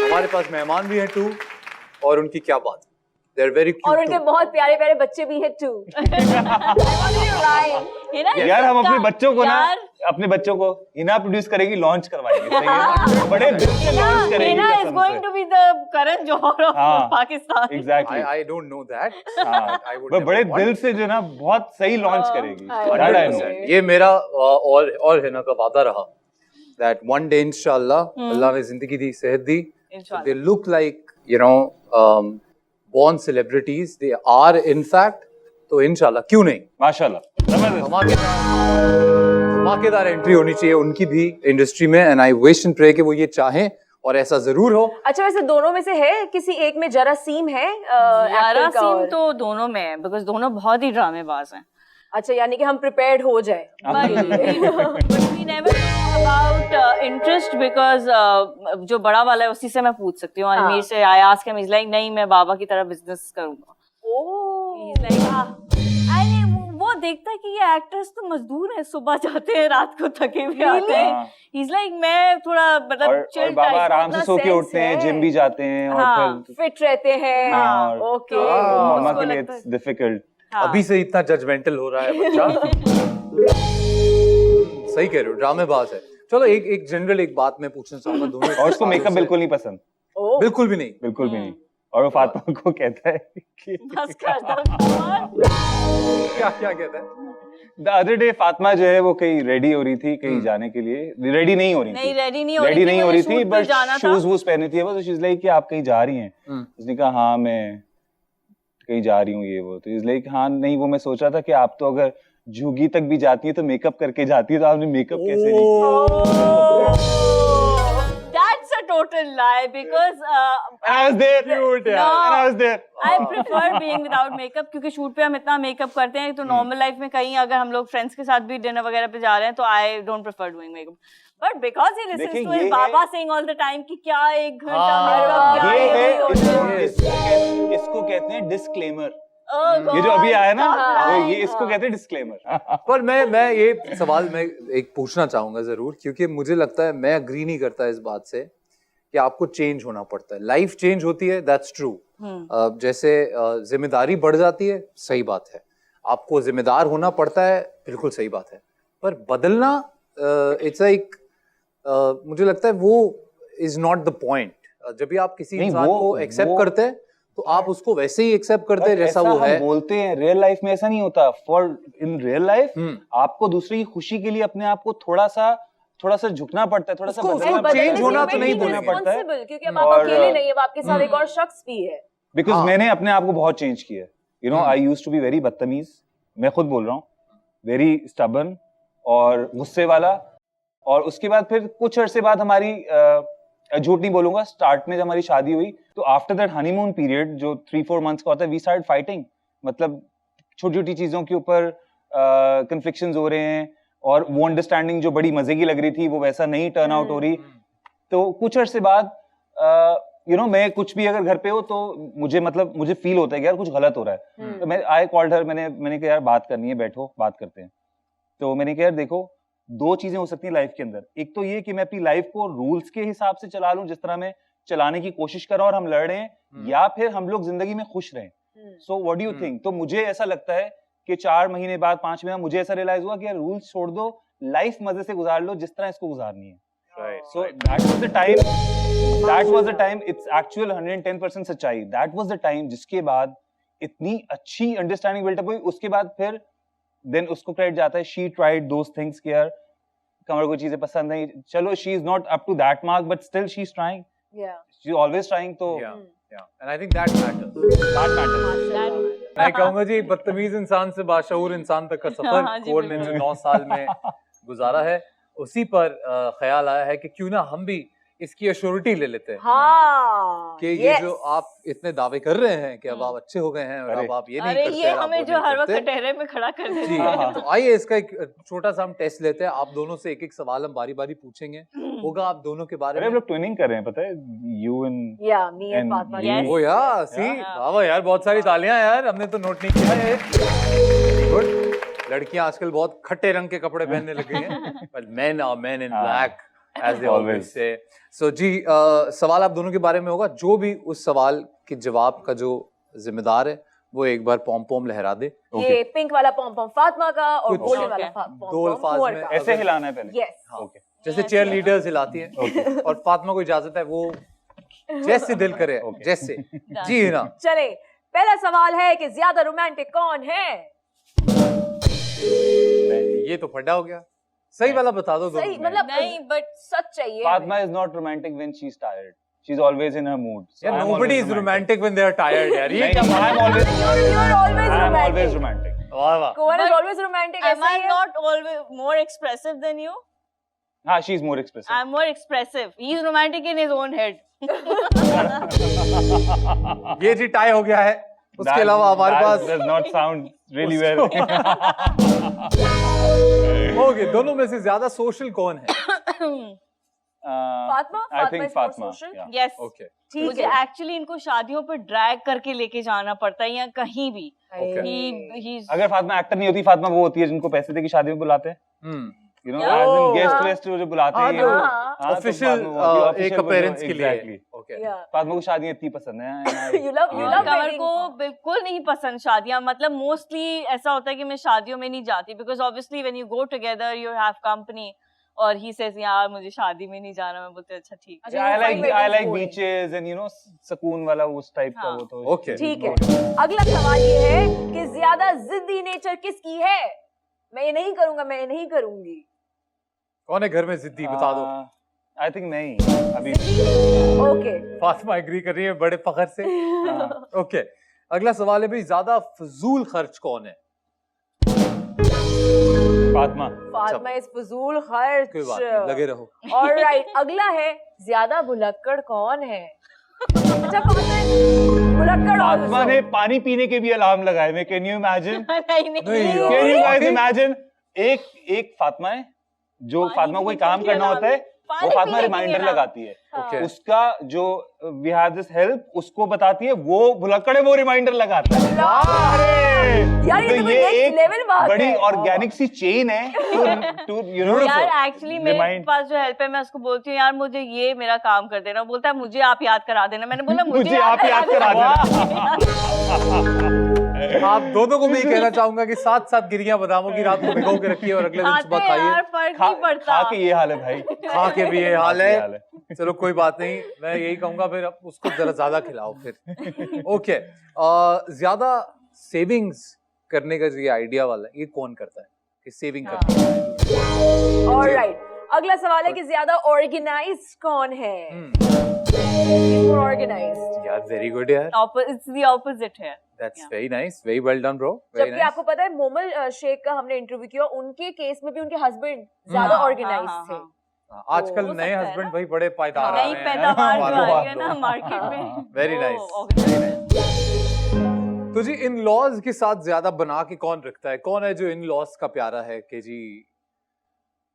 हमारे पास मेहमान भी हैं 2, और उनकी क्या बात, दे आर वेरी क्यूट, और उनके बहुत प्यारे प्यारे बच्चे भी हैं 2। यार हम अपने बच्चों को ना, अपने बच्चों को हिना प्रोड्यूस करेगी, लॉन्च करवाएंगे, सही है? बड़े दिल से लॉन्च करेगी। Hina is going to be the Karan Johar of Pakistan. Exactly, I don't know that. I would बड़े दिल से जो ना बहुत सही लॉन्च करेगी, दैट आई नो। ये मेरा और हिना का वादा रहा that one day इंशाल्लाह अल्लाह ने जिंदगी दी, सेहत दी, they look like you know born celebrities, they are in fact, तो इंशाल्लाह क्यों नहीं, माशाल्लाह धमाकेदार एंट्री होनी चाहिए उनकी भी इंडस्ट्री में, and I wish and pray कि वो ये चाहें और ऐसा जरूर हो। अच्छा, वैसे दोनों में से है किसी एक में जरासीम है? जरासीम तो दोनों में है, बिकॉज दोनों बहुत ही ड्रामेबाज हैं। अच्छा, यानी कि हम प्रिपेयर्ड हो जाए। अबाउट इंटरेस्ट, बिकॉज जो बड़ा वाला है उसी से मैं पूछ सकती हूँ। रणवीर से I ask him, is like नहीं मैं बाबा की तरह बिजनेस करूंगा। वो देखता है कि ये एक्टर्स तो मजदूर हैं, सुबह जाते हैं रात को थके हुए आते हैं। He's like मैं थोड़ा मतलब और बाबा आराम से सो के उठते हैं, जिम भी जाते हैं और फिर फिट रहते हैं। ओके, मामा के लिए इट्स डिफिकल्ट। अभी से इतना जजमेंटल हो रहा है बच्चा। सही कह रहे हो, ड्रामेबाज है। चलो एक जनरल एक बात मैं पूछना चाहूंगा दोनों। और उसको मेकअप बिल्कुल नहीं पसंद, बिल्कुल भी नहीं, बिल्कुल भी नहीं। और वो फातिमा को कहता है कि बस कर दो। क्या कहता है? The other day फातिमा जो है वो कहीं रेडी हो रही थी कहीं जाने के लिए, रेडी नहीं हो रही थी, रेडी नहीं हो रही थी, बट शूज वूज पहनी थी बस। शी इज लाइक कि आप कहीं जा रही हैं? उसने कहा हाँ मैं कहीं जा रही हूँ ये वो। तो इज लाइक हाँ नहीं, वो मैं सोच रहा था कि आप तो अगर झुग्गी तक भी जाती है तो मेकअप करके जाती है, तो आपने मेकअप कैसे नहीं किया? That's a total lie because I was there, cute यार, and I was there. I prefer being without makeup क्योंकि शूट पे हम इतना मेकअप करते हैं, तो नॉर्मल लाइफ में कहीं अगर हम लोग फ्रेंड्स के साथ भी डिनर वगैरह पे जा रहे हैं तो I don't prefer doing makeup. But because he listens to his Baba saying all the time कि क्या 1 घंटा मेकअप, क्या ये इसको कहते हैं डिस्क्लेमर। ये जो अभी आया ना, ये इसको कहते हैं डिस्क्लेमर। पर मैं ये सवाल मैं एक पूछना चाहूंगा जरूर, क्योंकि मुझे लगता है मैं अग्री नहीं करता इस बात से कि आपको चेंज होना पड़ता है। लाइफ चेंज होती है, दैट्स ट्रू। जैसे जिम्मेदारी बढ़ जाती है, सही बात है, आपको जिम्मेदार होना पड़ता है, बिल्कुल सही बात है। पर बदलना इट्स लाइक मुझे लगता है वो इज नॉट द पॉइंट। जब भी आप किसी इंसान को एक्सेप्ट करते हैं तो आप उसको वैसे ही एक्सेप्ट करते हैं जैसा वो है। बोलते हैं रियल लाइफ में ऐसा नहीं होता। फॉर इन रियल लाइफ आपको दूसरी की खुशी के लिए अपने आप को थोड़ा सा झुकना पड़ता है, थोड़ा सा बदलना, चेंज होना तो नहीं बोलना पड़ता है, क्योंकि अब आप अकेले नहीं है, आपके साथ एक और शख्स भी है। बिकॉज मैंने अपने आप को बहुत चेंज किया। You know I used to be very बदतमीज, मैं खुद बोल रहा हूँ, वेरी स्टबर्न और गुस्से वाला। और उसके बाद फिर कुछ अरसे बाद हमारी झूठ नहीं बोलूंगा, स्टार्ट में जब हमारी शादी हुई तो आफ्टर दैट हनीमून पीरियड जो 3-4 मंथ्स का होता है, वी स्टार्टेड फाइटिंग। मतलब छोटी छोटी चीजों के ऊपर कन्फ्लिक्शंस हो रहे हैं, और वो अंडरस्टैंडिंग जो बड़ी मजे की लग रही थी वो वैसा नहीं टर्न आउट हो रही। तो कुछ अरसे बाद मैं कुछ भी अगर घर पे हो तो मुझे फील होता है कि यार कुछ गलत हो रहा है। तो मैं आई कॉल्ड हर, मैंने कहा यार बात करनी है, बैठो बात करते हैं। तो मैंने कहा यार देखो, 2 चीजें हो सकती हैं लाइफ के अंदर। एक तो ये कि मैं अपनी लाइफ को रूल्स के हिसाब से चला लूं, जिस तरह मैं चलाने की कोशिश कर रहा हूं और हम लड़ रहे हैं, या फिर हम लोग जिंदगी में खुश रहें। So what do you think? तो मुझे ऐसा लगता है कि 4 महीने बाद, 5 महीने बाद मुझे ऐसा रियलाइज हुआ कि यार रूल्स छोड़ दो, लाइफ मजे से गुजार लो जिस तरह इसको गुजारनी है। So that was the time, it's actual 110% सच्चाई। That was the time जिसके बाद इतनी अच्छी अंडरस्टैंडिंग बिल्ट अप हुई। उसके बाद फिर देन उसको क्रेडिट जाता है, she tried those things कि यार कमर को चीजें पसंद नहीं, चलो she is not up to that mark but still she's trying, she's always trying। तो and I think that matters। मैं कहूँगा जी, बदतमीज इंसान से बाशऊर इंसान तक का सफर कोर्ट ने जो 9 साल में गुजारा है, उसी पर ख्याल आया है कि क्यों ना हम भी इसकी एश्योरिटी ले लेते हैं। कि ये जो आप इतने दावे कर रहे हैं कि अब आप अच्छे हो गए हैं और अब आप ये नहीं करते, ये हमें जो हर वक्त कटहरे पे खड़ा कर देते हैं। तो आइए इसका एक छोटा सा हम टेस्ट लेते हैं। आप दोनों से एक-एक सवाल हम बारी-बारी पूछेंगे, होगा आप दोनों के बारे में। हम लोग ट्विनिंग कर रहे हैं, पता है, you and me and Fatima. ओ यार, सी वाह यार, बहुत सारी तालियां यार, हमने तो नोट नहीं किया है। गुड। लड़कियां आजकल बहुत खट्टे रंग के कपड़े पहनने लग गई हैं, but men are men in black as they always say। So जी, सवाल आप दोनों के बारे में होगा। जो भी उस सवाल के जवाब का जो जिम्मेदार है वो एक बार पॉम पॉम लहरा दे। ये पिंक वाला पॉम पॉम फातिमा का और गोल्डन वाला पॉम पॉम 2 अल्फाज में ऐसे हिलाना है पहले। यस, ओके, जैसे चेयर लीडर्स हिलाती हैं। और फातिमा को इजाजत है, वो जैसे दिल करे जैसे। जी ना, चले पहला सवाल है कि ज्यादा रोमांटिक कौन है? ये तो फड्डा हो गया। सही वाला बता दो। सही मतलब नहीं, बट सच चाहिए। Fatma is not romantic when she's tired. She's always in her mood. So yeah, nobody is romantic when they are tired, yaar. I'm always romantic. वाह वाह। Kohan is always romantic. Am I not always more expressive than you? हाँ, she's more expressive. I'm more expressive. He's romantic in his own head. ये जी tie हो गया है। उसके अलावा हमारे पास does not sound really well। Okay, दोनों में से ज्यादा सोशल कौन है? Fatima. I think Fatma। Yes। Okay, मुझे एक्चुअली इनको शादियों पर ड्रैग करके लेके जाना पड़ता है या कहीं भी। अगर फातिमा एक्टर नहीं होती, फातिमा वो होती है जिनको पैसे देके शादियों में बुलाते हैं। You know, as in guest west जो बुलाते हैं, ऑफिशियल एक अपीयरेंस के लिए। ओके, फातिमा को शादियां इतनी पसंद है। You love कमर को बिल्कुल नहीं पसंद शादियां। मतलब मोस्टली ऐसा होता है कि मैं शादियों में नहीं जाती, because obviously when you go together you have company, और ही सेज यार मुझे शादी में नहीं जाना। मैं बोलते अच्छा ठीक है। I like beaches and you know सुकून वाला उस टाइप का। वो तो ओके, ठीक है। अगला सवाल ये है कि ज्यादा जिद्दी नेचर किसकी है? मैं ये नहीं करूंगा, मैं ये नहीं करूंगी। कौन है घर में जिद्दी, बता दो। आई थिंक मैं ही अभी। ओके, फातिमा एग्री कर रही है बड़े फखर से। ओके, अगला सवाल है भाई, ज्यादा फजूल खर्च कौन है? फातिमा इस फजूल खर्च। कोई बात नहीं, लगे रहो। ऑलराइट, अगला है ज्यादा भुलक्कड़ कौन है? अच्छा, भुलक्कड़। फातिमा ने पानी पीने के भी अलार्म लगाए हुए। Can you imagine? नहीं, कैन यू गाइस इमेजिन? एक फातिमा है जो फातिमा को कोई काम करना होता है, वो फातिमा रिमाइंडर लगाती है। उसका जो वी हैव दिस हेल्प उसको बताती है, वो भुलक्कड़ है, वो रिमाइंडर लगाता है। यार ये तो एक लेवल बात बड़ी है। ऑर्गेनिक सी चेन है टू यू नो। यार एक्चुअली मेरे पास जो हेल्प है, मैं उसको बोलती हूँ यार मुझे ये मेरा काम कर देना। बोलता है मुझे आप याद करा देना। मैंने बोला मुझे आप याद करा देना। आप दोनों को भी कहना चाहूंगा कि साथ साथ गिरियां बादामों की रात को भिगो के रखिए और अगले दिन सुबह खाइए। फर्क नहीं पड़ता। खा के ये हाल है भाई, खा के भी ये हाल है। चलो कोई बात नहीं, मैं यही कहूंगा फिर उसको जरा ज्यादा खिलाओ फिर। ओके, ज्यादा सेविंग्स करने का जो ये आइडिया वाला है, ये कौन करता है कि सेविंग करना है? ऑलराइट, अगला सवाल है कि ज्यादा ऑर्गेनाइज्ड कौन है? ऑर्गेनाइज्ड। यार वेरी गुड यार। इट्स द ऑपोजिट है। That's very nice, very well done bro। जबकि आपको पता है मोमल शेख का हमने इंटरव्यू किया, उनके केस में भी उनके हस्बैंड ज्यादा ऑर्गेनाइज्ड थे। आजकल नए हस्बैंड भाई बड़े पायदार आ रहे नई हैं पैदावार जो आ रही है ना मार्केट में। Very nice. तो जी इन लॉज के साथ ज्यादा बना के कौन रखता है? कौन है जो इन लॉज का प्यारा है कि जी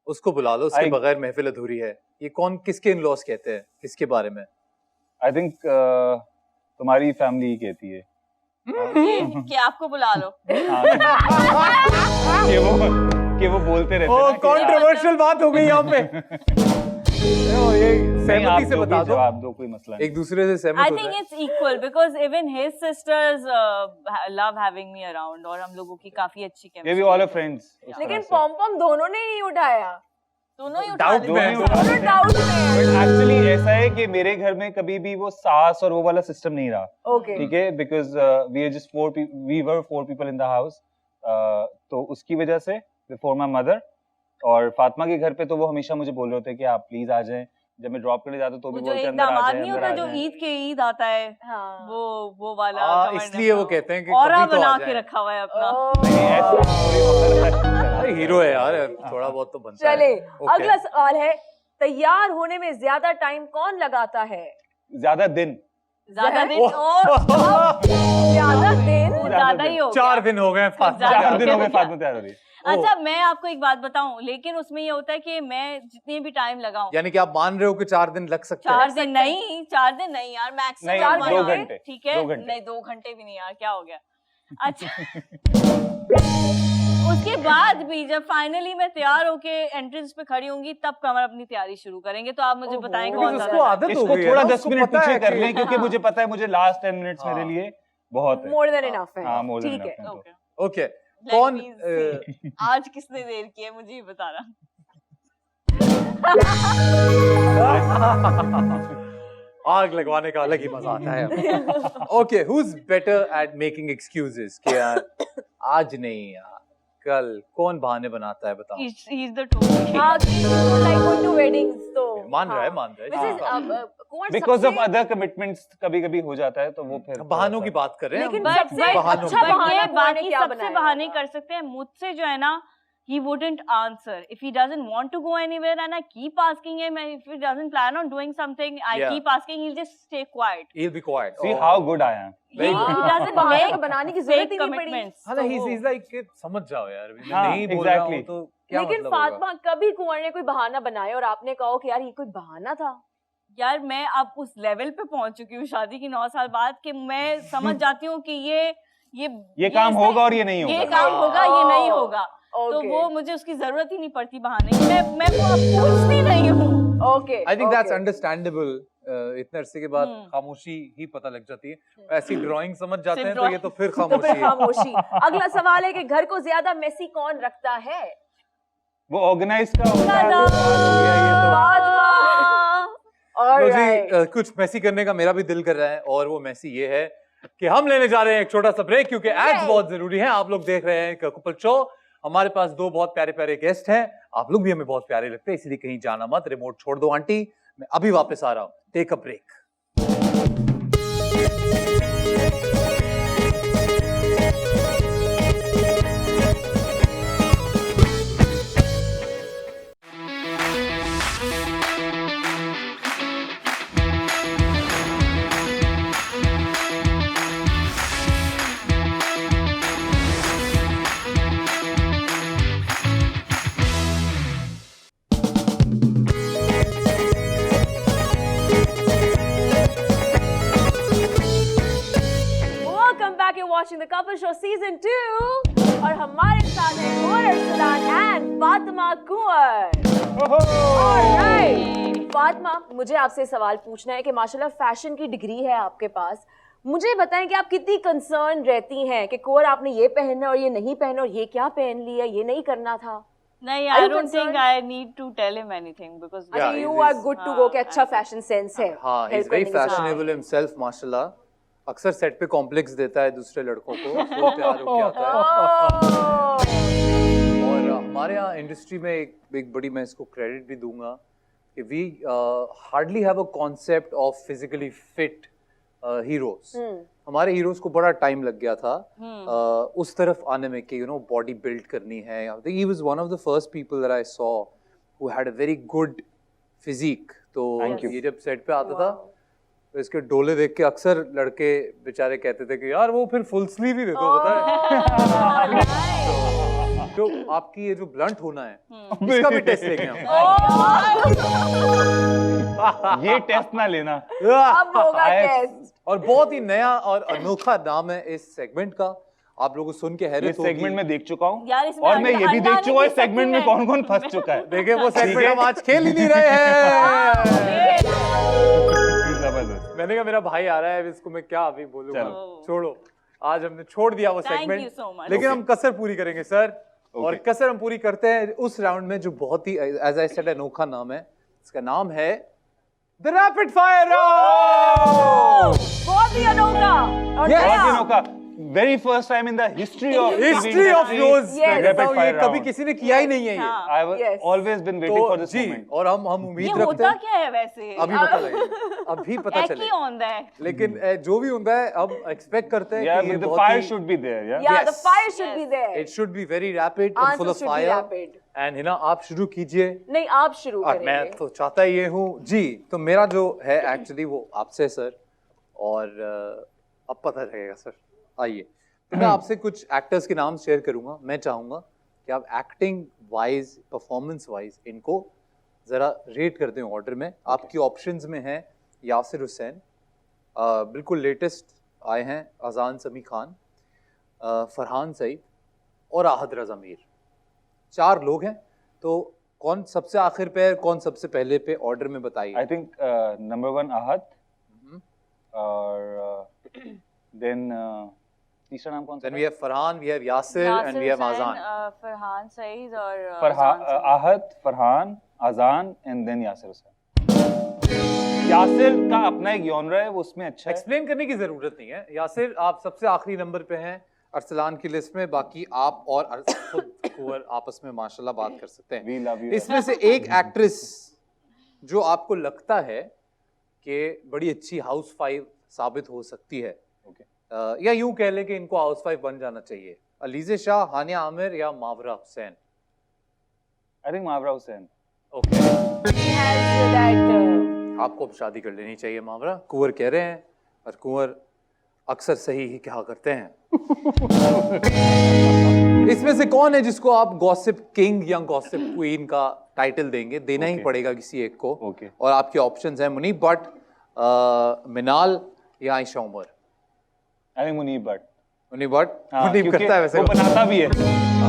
उसको बुला लो, उसके बगैर महफिल अधूरी है? ये कौन, किसके इन लॉज कहते हैं, किसके बारे में? आई थिंक तुम्हारी फैमिली कहती है कि आपको बुला लो। कि वो बोलते रहते हैं। कंट्रोवर्शियल बात हो गई यहाँ पे। ये सहमति से बता दो, जवाब दो, कोई मसला नहीं। एक दूसरे से सहमत I think it's equal because even his sisters love having me around और हम लोगों की काफी अच्छी chemistry। We all are friends। लेकिन पॉम दोनों ने ही उठाया, दोनों ही उठा डाउट लेते में हैं। दोनों डाउट में। एक्चुअली ऐसा है कि मेरे घर में कभी भी वो सास और वो वाला सिस्टम नहीं रहा। ओके ठीक है, because we were 4 people in the house। तो उसकी वजह से बिफोर माय मदर और फातिमा के घर पे तो वो हमेशा मुझे बोल रहे होते कि आप प्लीज आ जाएं। जब मैं ड्रॉप करने जाता तो भी जो बोलते एक अंदर आ दामाद जाएं, नहीं अंदर होता आ जो जाएं। ईद के ईद आता है, हाँ। वो वाला इसलिए वो कहते हैं कि और कभी तो बना आ के जाए। रखा हुआ है अपना। नहीं, ऐसा अरे हीरो है यार, थोड़ा बहुत तो बनता है। चले Okay. अगला सवाल है, तैयार होने में ज्यादा टाइम कौन लगाता है? ज्यादा दिन ज्यादा दिन ज्यादा दिन ज्यादा ही हो 4 दिन हो गए फातिमा। 4 दिन हो गए फातिमा तैयार हो रही है। अच्छा मैं आपको एक बात बताऊं, लेकिन उसमें ये होता है कि मैं जितने भी टाइम लगाऊं, यानी कि आप मान रहे हो कि 4 दिन लग सकते हैं? 4 दिन नहीं, 4 दिन नहीं यार, मैक्सिमम नहीं, 2 घंटे। ठीक है, 2 घंटे। नहीं 2 घंटे भी नहीं यार, क्या हो गया? अच्छा उसके बाद भी जब फाइनली मैं तैयार होके एंट्रेंस पे खड़ी होंगी तब कमर अपनी तैयारी शुरू करेंगे। तो आप मुझे बताएं कौन सा उसको आदत हो इसको गई है थोड़ा ना, 10 उसको मिनट पता पीछे है कर कि- लें, क्योंकि मुझे पता है मुझे लास्ट 10 मिनट्स मेरे लिए बहुत है। मोर देन इनफ है। हाँ, more than ठीक है। enough है। ओके, ओके कौन आज किसने देर की है मुझे ही बताना। आग लगवाने का अलग ही मजा आता है। Okay, who is better at making excuses कि यार आज नहीं यार कल, कौन बहाने बनाता है बताओ? He's the total हाँ, like going to weddings तो मान रहा है, हाँ। मान रहा है। Mrs. कुंवर बिकॉज ऑफ सबसे- अदर कमिटमेंट्स कभी कभी हो जाता है तो वो फिर बहानों की बात कर रहे हैं लेकिन हम। सबसे बहानों अच्छा की। बहाना ये कुंवर ने बाकी क्या सबसे बनाया बहाने होगा? कर सकते हैं। मुझसे जो है ना, he wouldn't answer if he doesn't want to go anywhere and I keep asking him, and if he doesn't plan on doing something I Yeah. keep asking, he'll just stay quiet. He'll be quiet. See Oh. How good I am. Very he good. doesn't बहाना make तो बनाने की जरूरत fake ही नहीं पड़ी। commitments. हाँ ना, तो he's like कि समझ जाओ यार, मैं हाँ, नहीं बोल रहा हूँ exactly. तो क्या लेकिन मतलब होगा? फातिमा, कभी कुंवर ने कोई बहाना बनाया और आपने कहा कि यार ये कोई बहाना था? यार मैं अब उस लेवल पे पहुंच चुकी हूँ शादी की 9 साल बाद कि मैं समझ जाती हूँ कि ये काम होगा और ये नहीं ये होगा। काम होगा, ये नहीं होगा। तो Okay. वो मुझे उसकी जरूरत ही नहीं पड़ती बहाने की। मैं वो अब पूछती नहीं हूँ। Okay. I think that's okay. understandable. इतने अरसे के बाद खामोशी ही पता लग जाती है। ऐसी ड्राइंग समझ जाते हैं तो ये तो फिर तो फिर खामोशी है। खामोशी। अगला सवाल है कि घर को ज्यादा मेसी कौन रखता है? वो ऑर्गेनाइज का होता है Ta-da! तो All लो right. जी, कुछ मैसी करने का मेरा भी दिल कर रहा है और वो मैसी ये है कि हम लेने जा रहे हैं एक छोटा सा ब्रेक, क्योंकि एड्स बहुत जरूरी है। आप लोग देख रहे हैं कपल शो, हमारे पास 2 बहुत प्यारे प्यारे गेस्ट हैं, आप लोग भी हमें बहुत प्यारे लगते हैं, इसलिए कहीं जाना मत, रिमोट छोड़ दो आंटी, मैं अभी वापस आ रहा हूँ। Take a break. Welcome back. You're watching the Couple Show Season 2 और हमारे साथ हैं कुंवर अरसलान एंड फातिमा कुंवर। Alright. फातिमा, मुझे आपसे सवाल पूछना है कि माशाल्लाह फैशन की डिग्री है आपके पास, मुझे बताएं कि आप कितनी कंसर्न रहती हैं कि कुंवर आपने ये पहनना और ये नहीं पहना और ये क्या पहन लिया, ये नहीं करना था? नहीं, Are I you don't think concerned? I need to tell him anything because अच्छा, Yeah, you it are is. good to go कि अच्छा फैशन सेंस है। हाँ, he's help very करने के साथ। fashionable himself, माशाल्लाह। अक्सर सेट पे कॉम्प्लेक्स देता है दूसरे लड़कों को, वो तैयार होके आता है। Oh. और हमारे यहाँ इंडस्ट्री में एक बड़ी, मैं इसको क्रेडिट भी दूंगा कि we hardly have a concept of physically fit heroes. हमारे हीरोज को बड़ा टाइम लग गया था उस तरफ आने में कि बॉडी बिल्ड करनी है। He was one of the first people that I saw who had a very good physique. तो ये जब सेट पे आता था तो इसके डोले देख के अक्सर लड़के बेचारे कहते थे कि यार वो फिर फुल स्लीव ही दे दो, पता है। तो आपकी ये जो ब्लंट होना है इसका भी टेस्ट लेंगे हम। ये टेस्ट ना लेना, अब होगा टेस्ट। और बहुत ही नया और अनोखा नाम है इस सेगमेंट का, आप लोगों को सुन के हैरत होगी। सेगमेंट में देख चुका हूँ यार, इसमें और मैं ये भी देख चुका हूँ इस सेगमेंट में कौन कौन फंस चुका है। देखिए वो सेगमेंट हम आज खेल ही नहीं रहे हैं। जबरदस्त। मैंने कहा मेरा भाई आ रहा है, इसको मैं क्या अभी बोलूंगा, छोड़ो। आज हमने छोड़ दिया वो सेगमेंट, लेकिन हम कसर पूरी करेंगे सर। और कसर हम पूरी करते हैं उस राउंड में जो बहुत ही एज आई सेड अनोखा नाम है। इसका नाम है द रैपिड फायर राउंड। बहुत ही अनोखा और अनोखा, very first time in the history of yours। ये कभी किसी ने किया ही नहीं है ये। I've always been waiting for this moment। और हम उम्मीद रखते हैं। होता क्या है वैसे? अभी पता चलेगा। लेकिन जो भी होता है अब एक्सपेक्ट करते हैं कि ये the fire should be there, yeah the fire should be there, it should be very rapid and full of fire and Hina आप शुरू कीजिए। नहीं आप शुरू करेंगे। मैं तो चाहता ये हूँ जी। तो मेरा जो है एक्चुअली वो आपसे सर, और अब पता लगेगा सर। आइए, तो मैं आपसे कुछ एक्टर्स के नाम शेयर करूंगा। मैं चाहूंगा कि आप एक्टिंग वाइज, परफॉर्मेंस वाइज इनको जरा रेट कर दें ऑर्डर में। आपकी ऑप्शंस में हैं यासिर हुसैन, बिल्कुल लेटेस्ट आए हैं अजान समी खान, फरहान सईद और आहद रज़ा मीर। 4 लोग हैं, तो कौन सबसे आखिर पे कौन सबसे पहले पे ऑर्डर में बताइए। आई थिंक नंबर 1 आहद, और देन तीसरा नाम कौन सा? Then we have Farhan, we have Yasir and we have Azan। Farhan Saeed और आहद, फरहान, अजान एंड देन यासिर हुसैन। यासिर का अपना एक जॉनरा है, वो उसमें अच्छा है। एक्सप्लेन करने की जरूरत नहीं है। यासिर आप सबसे आखिरी नंबर पे हैं अरसलान की लिस्ट में, बाकी आप और खुद कुंवर आपस में माशाल्लाह बात कर सकते हैं। We love you। इसमें से एक एक्ट्रेस जो आपको लगता है कि बड़ी अच्छी हाउसवाइफ साबित हो सकती है, या यूं कह लें कि इनको हाउसवाइफ बन जाना चाहिए, अलीज़े शाह, हानिया आमिर या Mawra Hussain. I think Mawra Hussain. Okay, आपको अब शादी कर लेनी चाहिए मावरा, कुंवर कह रहे हैं, और कुंवर अक्सर सही ही कहा करते हैं। इसमें से कौन है जिसको आप गॉसिप किंग या गॉसिप क्वीन का टाइटल देंगे? देना ही पड़ेगा किसी एक को। और आपके ऑप्शंस हैं मुनीब भट्ट, मिनाल या आयशा उमर। I think Muneeb Butt. मुनीब भट्ट, मुनीब करता है वैसे, वो बनाता भी है,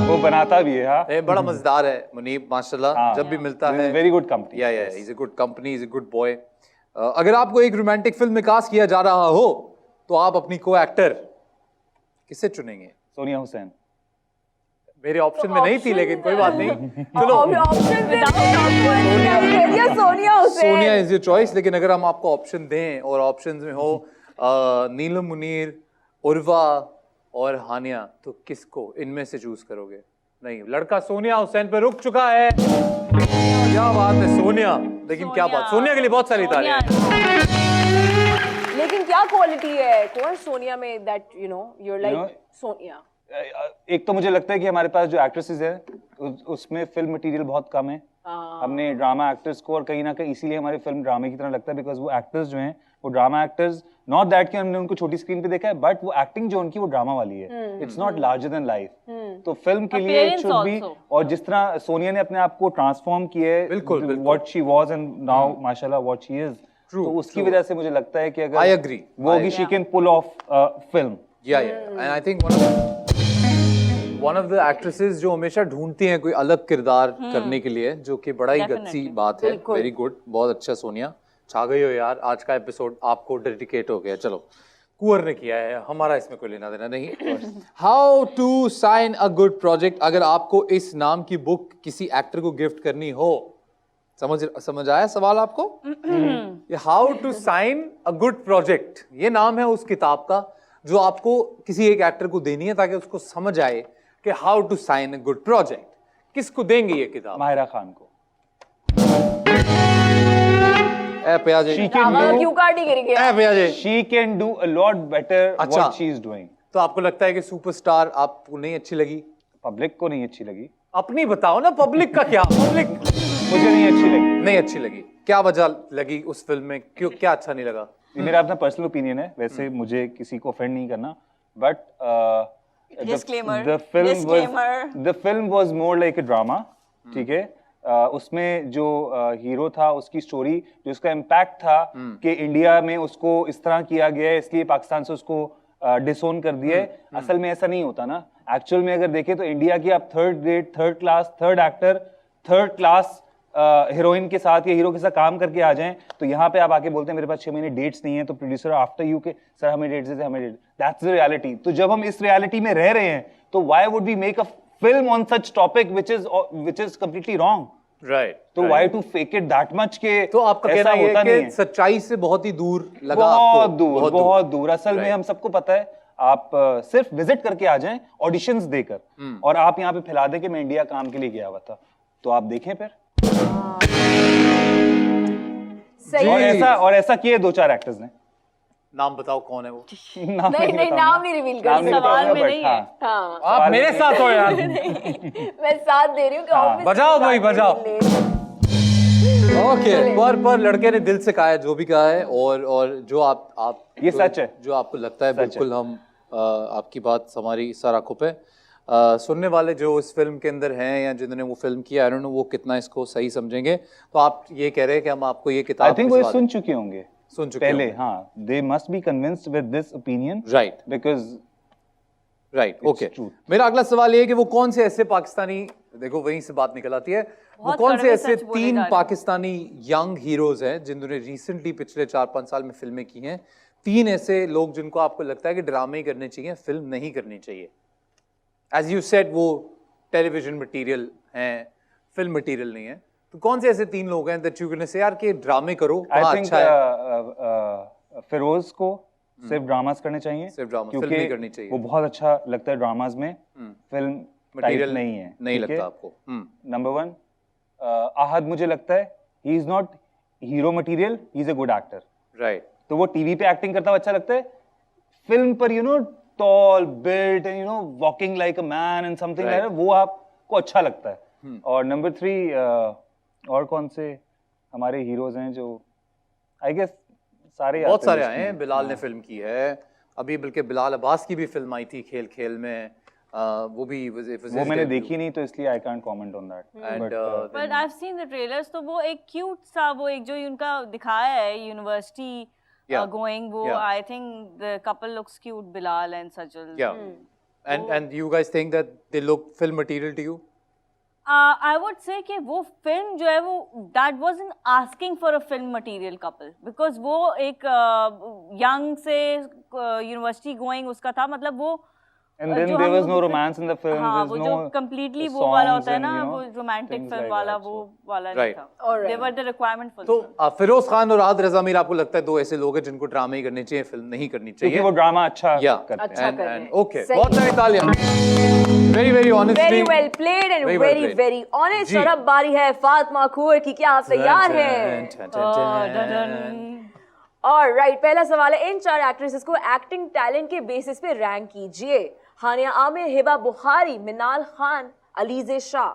वो बनाता भी है। हाँ, बड़ा मजेदार है मुनीब माशाल्लाह, जब भी मिलता है। Very good company. Yeah he is a good company, is a good boy. अगर आपको एक रोमांटिक फिल्म में कास्ट किया जा रहा हो तो आप अपनी को एक्टर किसे चुनेंगे? सोनिया हुसैन। मेरे ऑप्शन में नहीं थी, लेकिन कोई बात नहीं। चलो, सोनिया इज योर चॉइस। लेकिन अगर हम आपको ऑप्शन दें और ऑप्शंस में हो नीलम मुनीर, उर्वा और हानिया, तो किसको इनमें से चूज करोगे? नहीं, लड़का सोनिया हुसैन पे रुक चुका है। क्या बात है सोनिया, लेकिन क्या बात, सोनिया के लिए बहुत सारी तालियां। लेकिन क्या क्वालिटी है कौन सोनिया में that you know you are like Sonia? एक तो मुझे लगता है कि हमारे पास जो एक्ट्रेसेस है उसमें फिल्म मटेरियल बहुत कम है। हमने ड्रामा एक्टर्स को, और कहीं ना कहीं इसीलिए हमारी फिल्म ड्रामे की तरह लगता है, बिकॉज वो एक्टर्स जो हैं वो ड्रामा एक्टर्स, नॉट दैट कि हमने उनको छोटी स्क्रीन पे देखा है, बट वो एक्टिंग जो उनकी वो ड्रामा वाली है। It's not larger than life. तो फिल्म के लिए इट शुड बी, और जिस तरह सोनिया ने अपने आप को ट्रांसफॉर्म किया है, what she was and now माशाल्लाह व्हाट शी इज, तो उसकी वजह से मुझे लगता है कि अगर आई एग्री वो होगी, she can pull off film. Yeah and I think one of the actresses जो हमेशा ढूंढती हैं कोई अलग किरदार करने के लिए, जो कि बड़ा ही गत्सी बात है। वेरी गुड, बहुत अच्छा सोनिया, छा गई हो यार। आज का एपिसोड आपको डेडिकेट हो गया। चलो, कुंवर ने किया है, हमारा इसमें कोई लेना देना नहीं। How to sign a good project. अगर आपको इस नाम की बुक किसी एक्टर को गिफ्ट करनी हो, समझ आया सवाल आपको? How to sign a good project, ये नाम है उस किताब का जो आपको किसी एक एक्टर को देनी है, ताकि उसको समझ आए कि how to sign a good project. किसको देंगे ये किताब? माहिरा खान को। She can do a lot better what she is doing। तो आपको लगता है कि सुपरस्टार आपको नहीं अच्छी लगी? पब्लिक को नहीं अच्छी लगी। अपनी बताओ ना, पब्लिक का क्या? पब्लिक मुझे नहीं अच्छी लगी। नहीं अच्छी लगी, क्या वजह लगी उस फिल्म में, क्यों, क्या अच्छा नहीं लगा? मेरा अपना पर्सनल ओपिनियन है, वैसे मुझे किसी को ऑफेंड नहीं करना, but the film was more like a drama, ठीक है? उसमें जो हीरो था, उसकी स्टोरी, जो उसका इम्पैक्ट था कि इंडिया में उसको इस तरह किया गया है, इसलिए पाकिस्तान से उसको डिसोन कर दिया है। असल में ऐसा नहीं होता ना। एक्चुअल में अगर देखें तो इंडिया की आप third rate, third class, third actor, third class heroine के साथ या हीरो के साथ काम करके आ जाएं, तो यहाँ पे आप आके बोलते हैं मेरे पास 6 महीने डेट्स नहीं है, तो प्रोड्यूसर आफ्टर यू के सर हमें डेट्स देते, हमें डेट, दैट्स द रियलिटी। तो जब हम इस रियलिटी में रह रहे हैं तो why would we make a film on such topic which is completely wrong, right? तो why to fake it that much के तो आपका कहना ये है कि सच्चाई से बहुत ही दूर लगा बहुत आपको? दूर, बहुत दूर। असल में हम सबको पता है, आप सिर्फ विजिट करके आ जाएं ऑडिशंस देकर, और आप यहाँ पे फैला दें कि मैं इंडिया काम के लिए गया हुआ था, तो आप देखें फिर। और ऐसा किए 2-4 एक्टर्स ने। नाम बताओ कौन है वो? नाम नहीं रिवील कर, सवाल में नहीं है। हाँ, आप मेरे साथ हो यार। मैं साथ दे रही हूँ कि ऑब्वियसली बजाओ भाई, बजाओ। ओके, पर लड़के ने दिल से कहा है जो भी कहा है, और जो आप ये सच है, जो आपको लगता है, बिल्कुल हम आपकी बात हमारी सर आंखों पे। सुनने वाले जो इस फिल्म के अंदर हैं या जिन्होंने वो फिल्म किया, आई डोंट नो वो कितना इसको सही समझेंगे। तो आप ये कह रहे हैं कि हम आपको ये किताब, आई थिंक वो सुन चुके होंगे पहले। होंगे। हाँ, they must be convinced with this opinion, right? Because right, okay. मेरा अगला सवाल ये है कि वो कौन से ऐसे पाकिस्तानी, देखो वहीं से बात निकल आती है, वो कौन से ऐसे 3 पाकिस्तानी यंग हीरोज हैं जिन्होंने रिसेंटली पिछले 4-5 साल में फिल्में की हैं? 3 ऐसे लोग जिनको आपको लगता है कि ड्रामे ही करने चाहिए, फिल्म नहीं करनी चाहिए। एज यू सेड वो टेलीविजन मटेरियल हैं, फिल्म मटेरियल नहीं है, तो कौन से ऐसे 3 लोग हैं दैट यू कैन से यार कि ड्रामे करो? आई थिंक अच्छा है फिरोज को सिर्फ ड्रामास करने चाहिए, सिर्फ ड्रामा, फिल्म नहीं करनी चाहिए। वो बहुत अच्छा लगता है ड्रामास में, फिल्म मटेरियल नहीं है, नहीं लगता आपको? नंबर 1 आहद, मुझे लगता है he is not hero material, he is a good actor, right? तो वो टीवी पे एक्टिंग करता हुआ अच्छा लगता है, फिल्म पर you know tall, built, and you know walking like a man and something like that, वो आपको अच्छा लगता है। और नंबर 3 और कौन से हमारे हीरोज हैं जो आई गेस सारे बहुत सारे आए हैं। बिलाल ने फिल्म की है अभी, बल्कि बिलाल अब्बास की भी फिल्म आई थी खेल खेल में, वो भी वो मैंने देखी नहीं, तो इसलिए I can't comment on that, but I have seen the trailers. तो वो एक क्यूट सा, वो एक जो उनका दिखाया है university going, wo I think the couple looks cute, Bilal and Sajal. And you guys think that they look film material to you? I would say कि वो film जो है वो that wasn't asking for a film material couple, because वो एक young से university going उसका था, मतलब वो and then there was no romance in the film, हाँ, वो जो completely वो वाला होता है ना, वो romantic film वाला, वो वाला नहीं था। They were the requirement for तो फिरोज खान और आद रज़ा मीर, आपको लगता है 2 ऐसे लोग हैं जिनको ड्रामा ही करनी चाहिए, फिल्म नहीं करनी चाहिए? क्योंकि वो ड्रामा अच्छा करते हैं। ओके, बहुत सारी तालियां। Very very honestly, very well played and very very honest. और अब बारी है फातिमा खूर की, क्या आप तैयार हैं? ऑलराइट, पहला सवाल है, इन 4 एक्ट्रेसेस को एक्टिंग टैलेंट के बेसिस पे रैंक कीजिए। हानिया आमिर, हिबा बुखारी, मिनाल खान, अलीज़े शाह।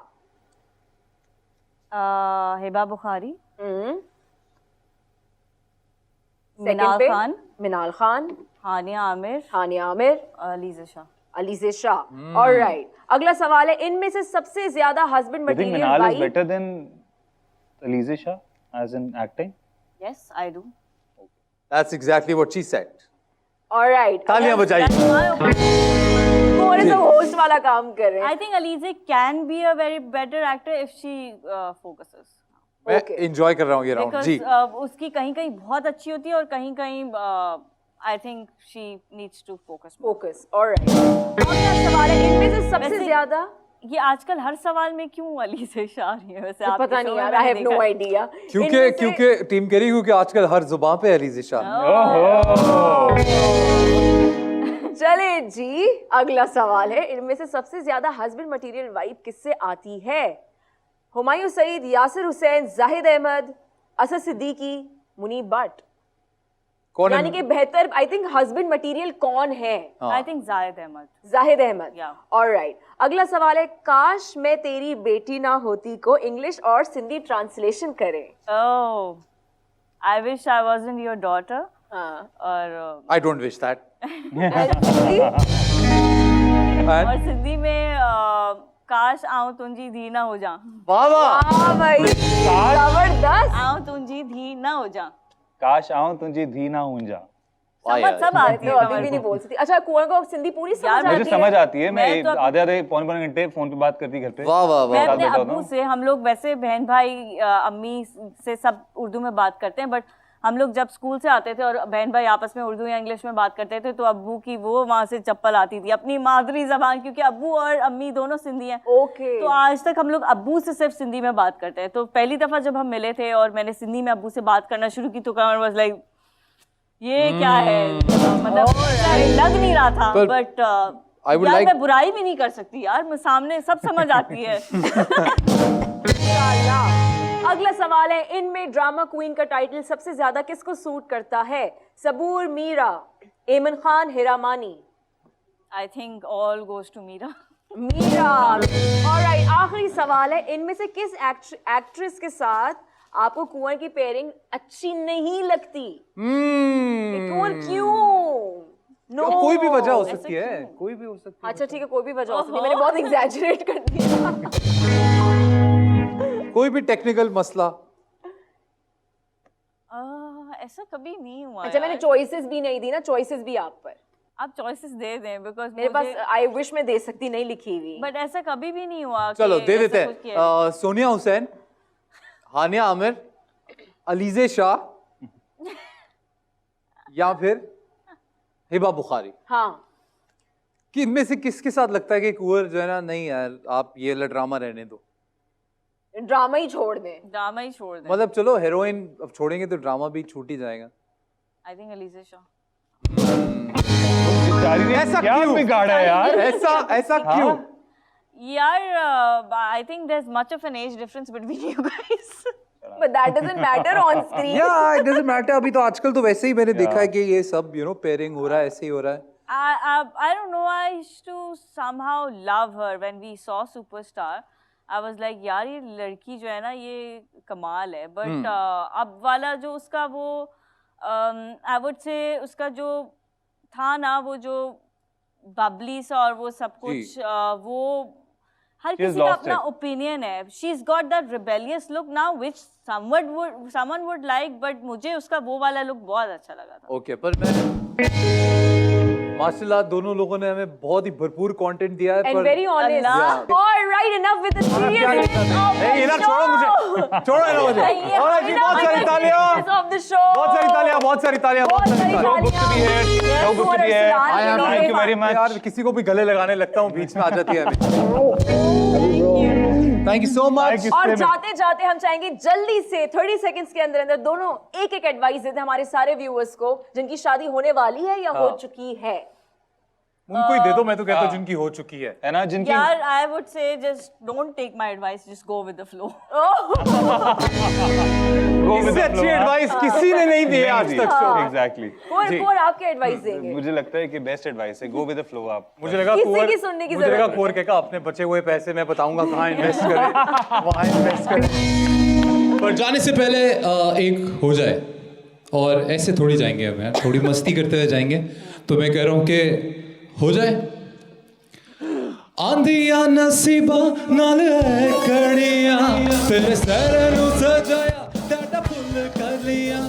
हिबा बुखारी, मिनाल खान, हानिया आमिर, अलीज़े शाह, अलीज़े शाह। ऑलराइट, अगला सवाल है, इनमें से सबसे ज्यादा husband material Minal is better than Alizeh Shah as an acting? Yes, I do. That's exactly what she said. Alright. तालियां बजाइए। थोड़े से होस्ट वाला काम कर रहे हैं। I think Alize can be a very better actor if she focuses. मैं enjoy कर रहा हूँ ये राउंड जी। उसकी कहीं-कहीं बहुत अच्छी होती है और कहीं-कहीं I think she needs to focus. Alright. अगला सवाल है, इनमें से सबसे ज्यादा, ये आजकल हर सवाल में क्यों अलीज़े शाह रही है वैसे? आप पता नहीं यार, आई हैव नो आइडिया। क्योंकि टीम कह रही क्योंकि आजकल हर जुबान पे अलीज़े शाह। चले जी, अगला सवाल है, इनमें से सबसे ज्यादा हस्बैंड मटेरियल वाइब किससे आती है? हुमायूं सईद, यासिर हुसैन, जाहिद अहमद, असद सिद्दीकी, मुनीब भट्ट। कौन है? यानी कि बेहतर आई थिंक हस्बैंड मटेरियल कौन है? I think Zahid Ahmed. Zahid Ahmed. Yeah. Alright, अगला सवाल है, काश मैं तेरी बेटी ना होती को इंग्लिश और सिंधी ट्रांसलेशन करे। Oh, I wish I wasn't your daughter. हाँ। और I don't wish that. और सिंधी में काश आऊं तुंजी धी ना हो जा। वाह वाह। हाँ भाई, जबरदस्त। आऊं तुंजी धी ना हो जा। काश आऊं तुझी धी ना हूं जा। सब आती है। अभी भी नहीं बोल सकती। अच्छा, कुंवर को सिंधी पूरी समझ आती है? मुझे समझ आती है, मैं तो आधे पौने घंटे फोन पे बात करती घर पे। वाह वाह मैं वाह। अपने अब्बू से, हम लोग वैसे बहन भाई अम्मी से सब उर्दू में बात करते हैं, बट हम लोग जब स्कूल से आते थे और बहन भाई आपस में उर्दू या इंग्लिश में बात करते थे तो अब्बू की वो वहाँ से चप्पल आती थी अपनी मादरी जबान, क्योंकि अब्बू और अम्मी दोनों सिंधी हैं। ओके। तो आज तक हम लोग अब्बू से सिर्फ सिंधी में बात करते हैं। तो पहली दफा जब हम मिले थे और मैंने सिंधी में अब्बू से बात करना शुरू की तो कमर वाज लाइक ये क्या है, मतलब लग नहीं रहा था। बट यार मैं बुराई भी नहीं कर सकती यार, मैं सामने सब समझ आती है। अगला सवाल है, इनमें ड्रामा क्वीन का टाइटल सबसे ज्यादा किसको सूट करता है? सबूर, मीरा, एमन Khan, Hira Mani? I think all goes to Meera. Meera. Alright, आखिरी सवाल है, इनमें से किस एक्ट्रेस के साथ आपको कुंवर की पेयरिंग अच्छी नहीं लगती? कुंवर क्यों? नो, कोई भी वजह हो सकती है, कोई भी हो सकती है। अच्छा ठीक है, कोई भी वजह हो सकती है। मैंने बहुत एग्जैजरेट कर दिया। कोई भी टेक्निकल मसला? ऐसा कभी नहीं हुआ। अच्छा, मैंने चॉइसेस भी नहीं दी ना, चॉइसेस भी आप पर। आप चॉइसेस दे दें, बिकॉज मेरे पास आई विश में दे सकती नहीं लिखी हुई। बट ऐसा कभी भी नहीं हुआ। चलो दे देते हैं। सोनिया हुसैन, हानिया आमिर, अलीजे शाह या फिर हिबा बुखारी। हाँ, कि इनमें से किसके साथ लगता है कि कुंवर जो है ना, नहीं यार आप ये वाला ड्रामा रहने दो, ड्रामा ही छोड़ दें? ड्रामा ही छोड़ दें। मतलब चलो हेरोइन अब छोड़ेंगे तो ड्रामा भी छूट ही जाएगा। I think Alizeh Shah. ऐसा क्या क्यों बिगाड़ा है यार? ऐसा क्यों? यार I think there is much of an age difference between you guys. But that doesn't matter on screen. Yeah, it doesn't matter। अभी तो आजकल तो वैसे ही मैंने देखा है कि ये सब पेयरिंग हो रहा है, ऐसे ही हो रहा है। I don't know, I used to somehow love her when we saw Superstar. I was like यार ये लड़की जो है ना ये कमाल है, but अब वाला जो उसका वो I would say उसका जो था ना, वो जो बबली सा और वो सब कुछ वो हर किसी का अपना ओपिनियन है। She's got that rebellious look now which someone would like, but मुझे उसका वो वाला लुक बहुत अच्छा लगा था। ओके, पर मैं माशाल्लाह दोनों लोगों ने हमें बहुत ही भरपूर कंटेंट दिया है। And very honest. All right, enough with the serious. छोड़ो मुझे, छोड़ो ना मुझे। और जी बहुत सारी तालियां। Of the show. बहुत सारी तालियां, बहुत सारी तालियां, बहुत सारी तालियां। Thank you very much. यार किसी को भी गले लगाने लगता हूँ, बीच में आ जाती है। Thank you so much. और जाते जाते हम चाहेंगे जल्दी से 30 सेकंड्स के अंदर अंदर दोनों एक एक एडवाइस देते हमारे सारे व्यूअर्स को जिनकी शादी होने वाली है या हो चुकी है। उनको ही दे दो, मैं तो कहता हूँ जिनकी हो चुकी है ना, जिनकी यार I would say just don't take my advice, just go with the flow। इससे अच्छी एडवाइस किसी ने नहीं दी आज तक। एग्जैक्टली। और आप क्या एडवाइस देंगे? मुझे लगता है कि बेस्ट एडवाइस है गो विद द फ्लो। आप मुझे लगा किसी की सुनने की मुझे लगा जरूरत कोर के का अपने बचे हुए पैसे मैं बताऊंगा कहाँ इन्वेस्ट करें, वहाँ इन्वेस्ट करें। पर जाने से पहले एक हो जाए, और ऐसे थोड़ी जाएंगे हम यार, थोड़ी मस्ती करते हुए जाएंगे। तो मैं कह रहा हूँ कि हो जाए। आंधिया नसीबा नाल है कड़ियां, तेरे सर नू सजाया डाटा फुल कर लिया।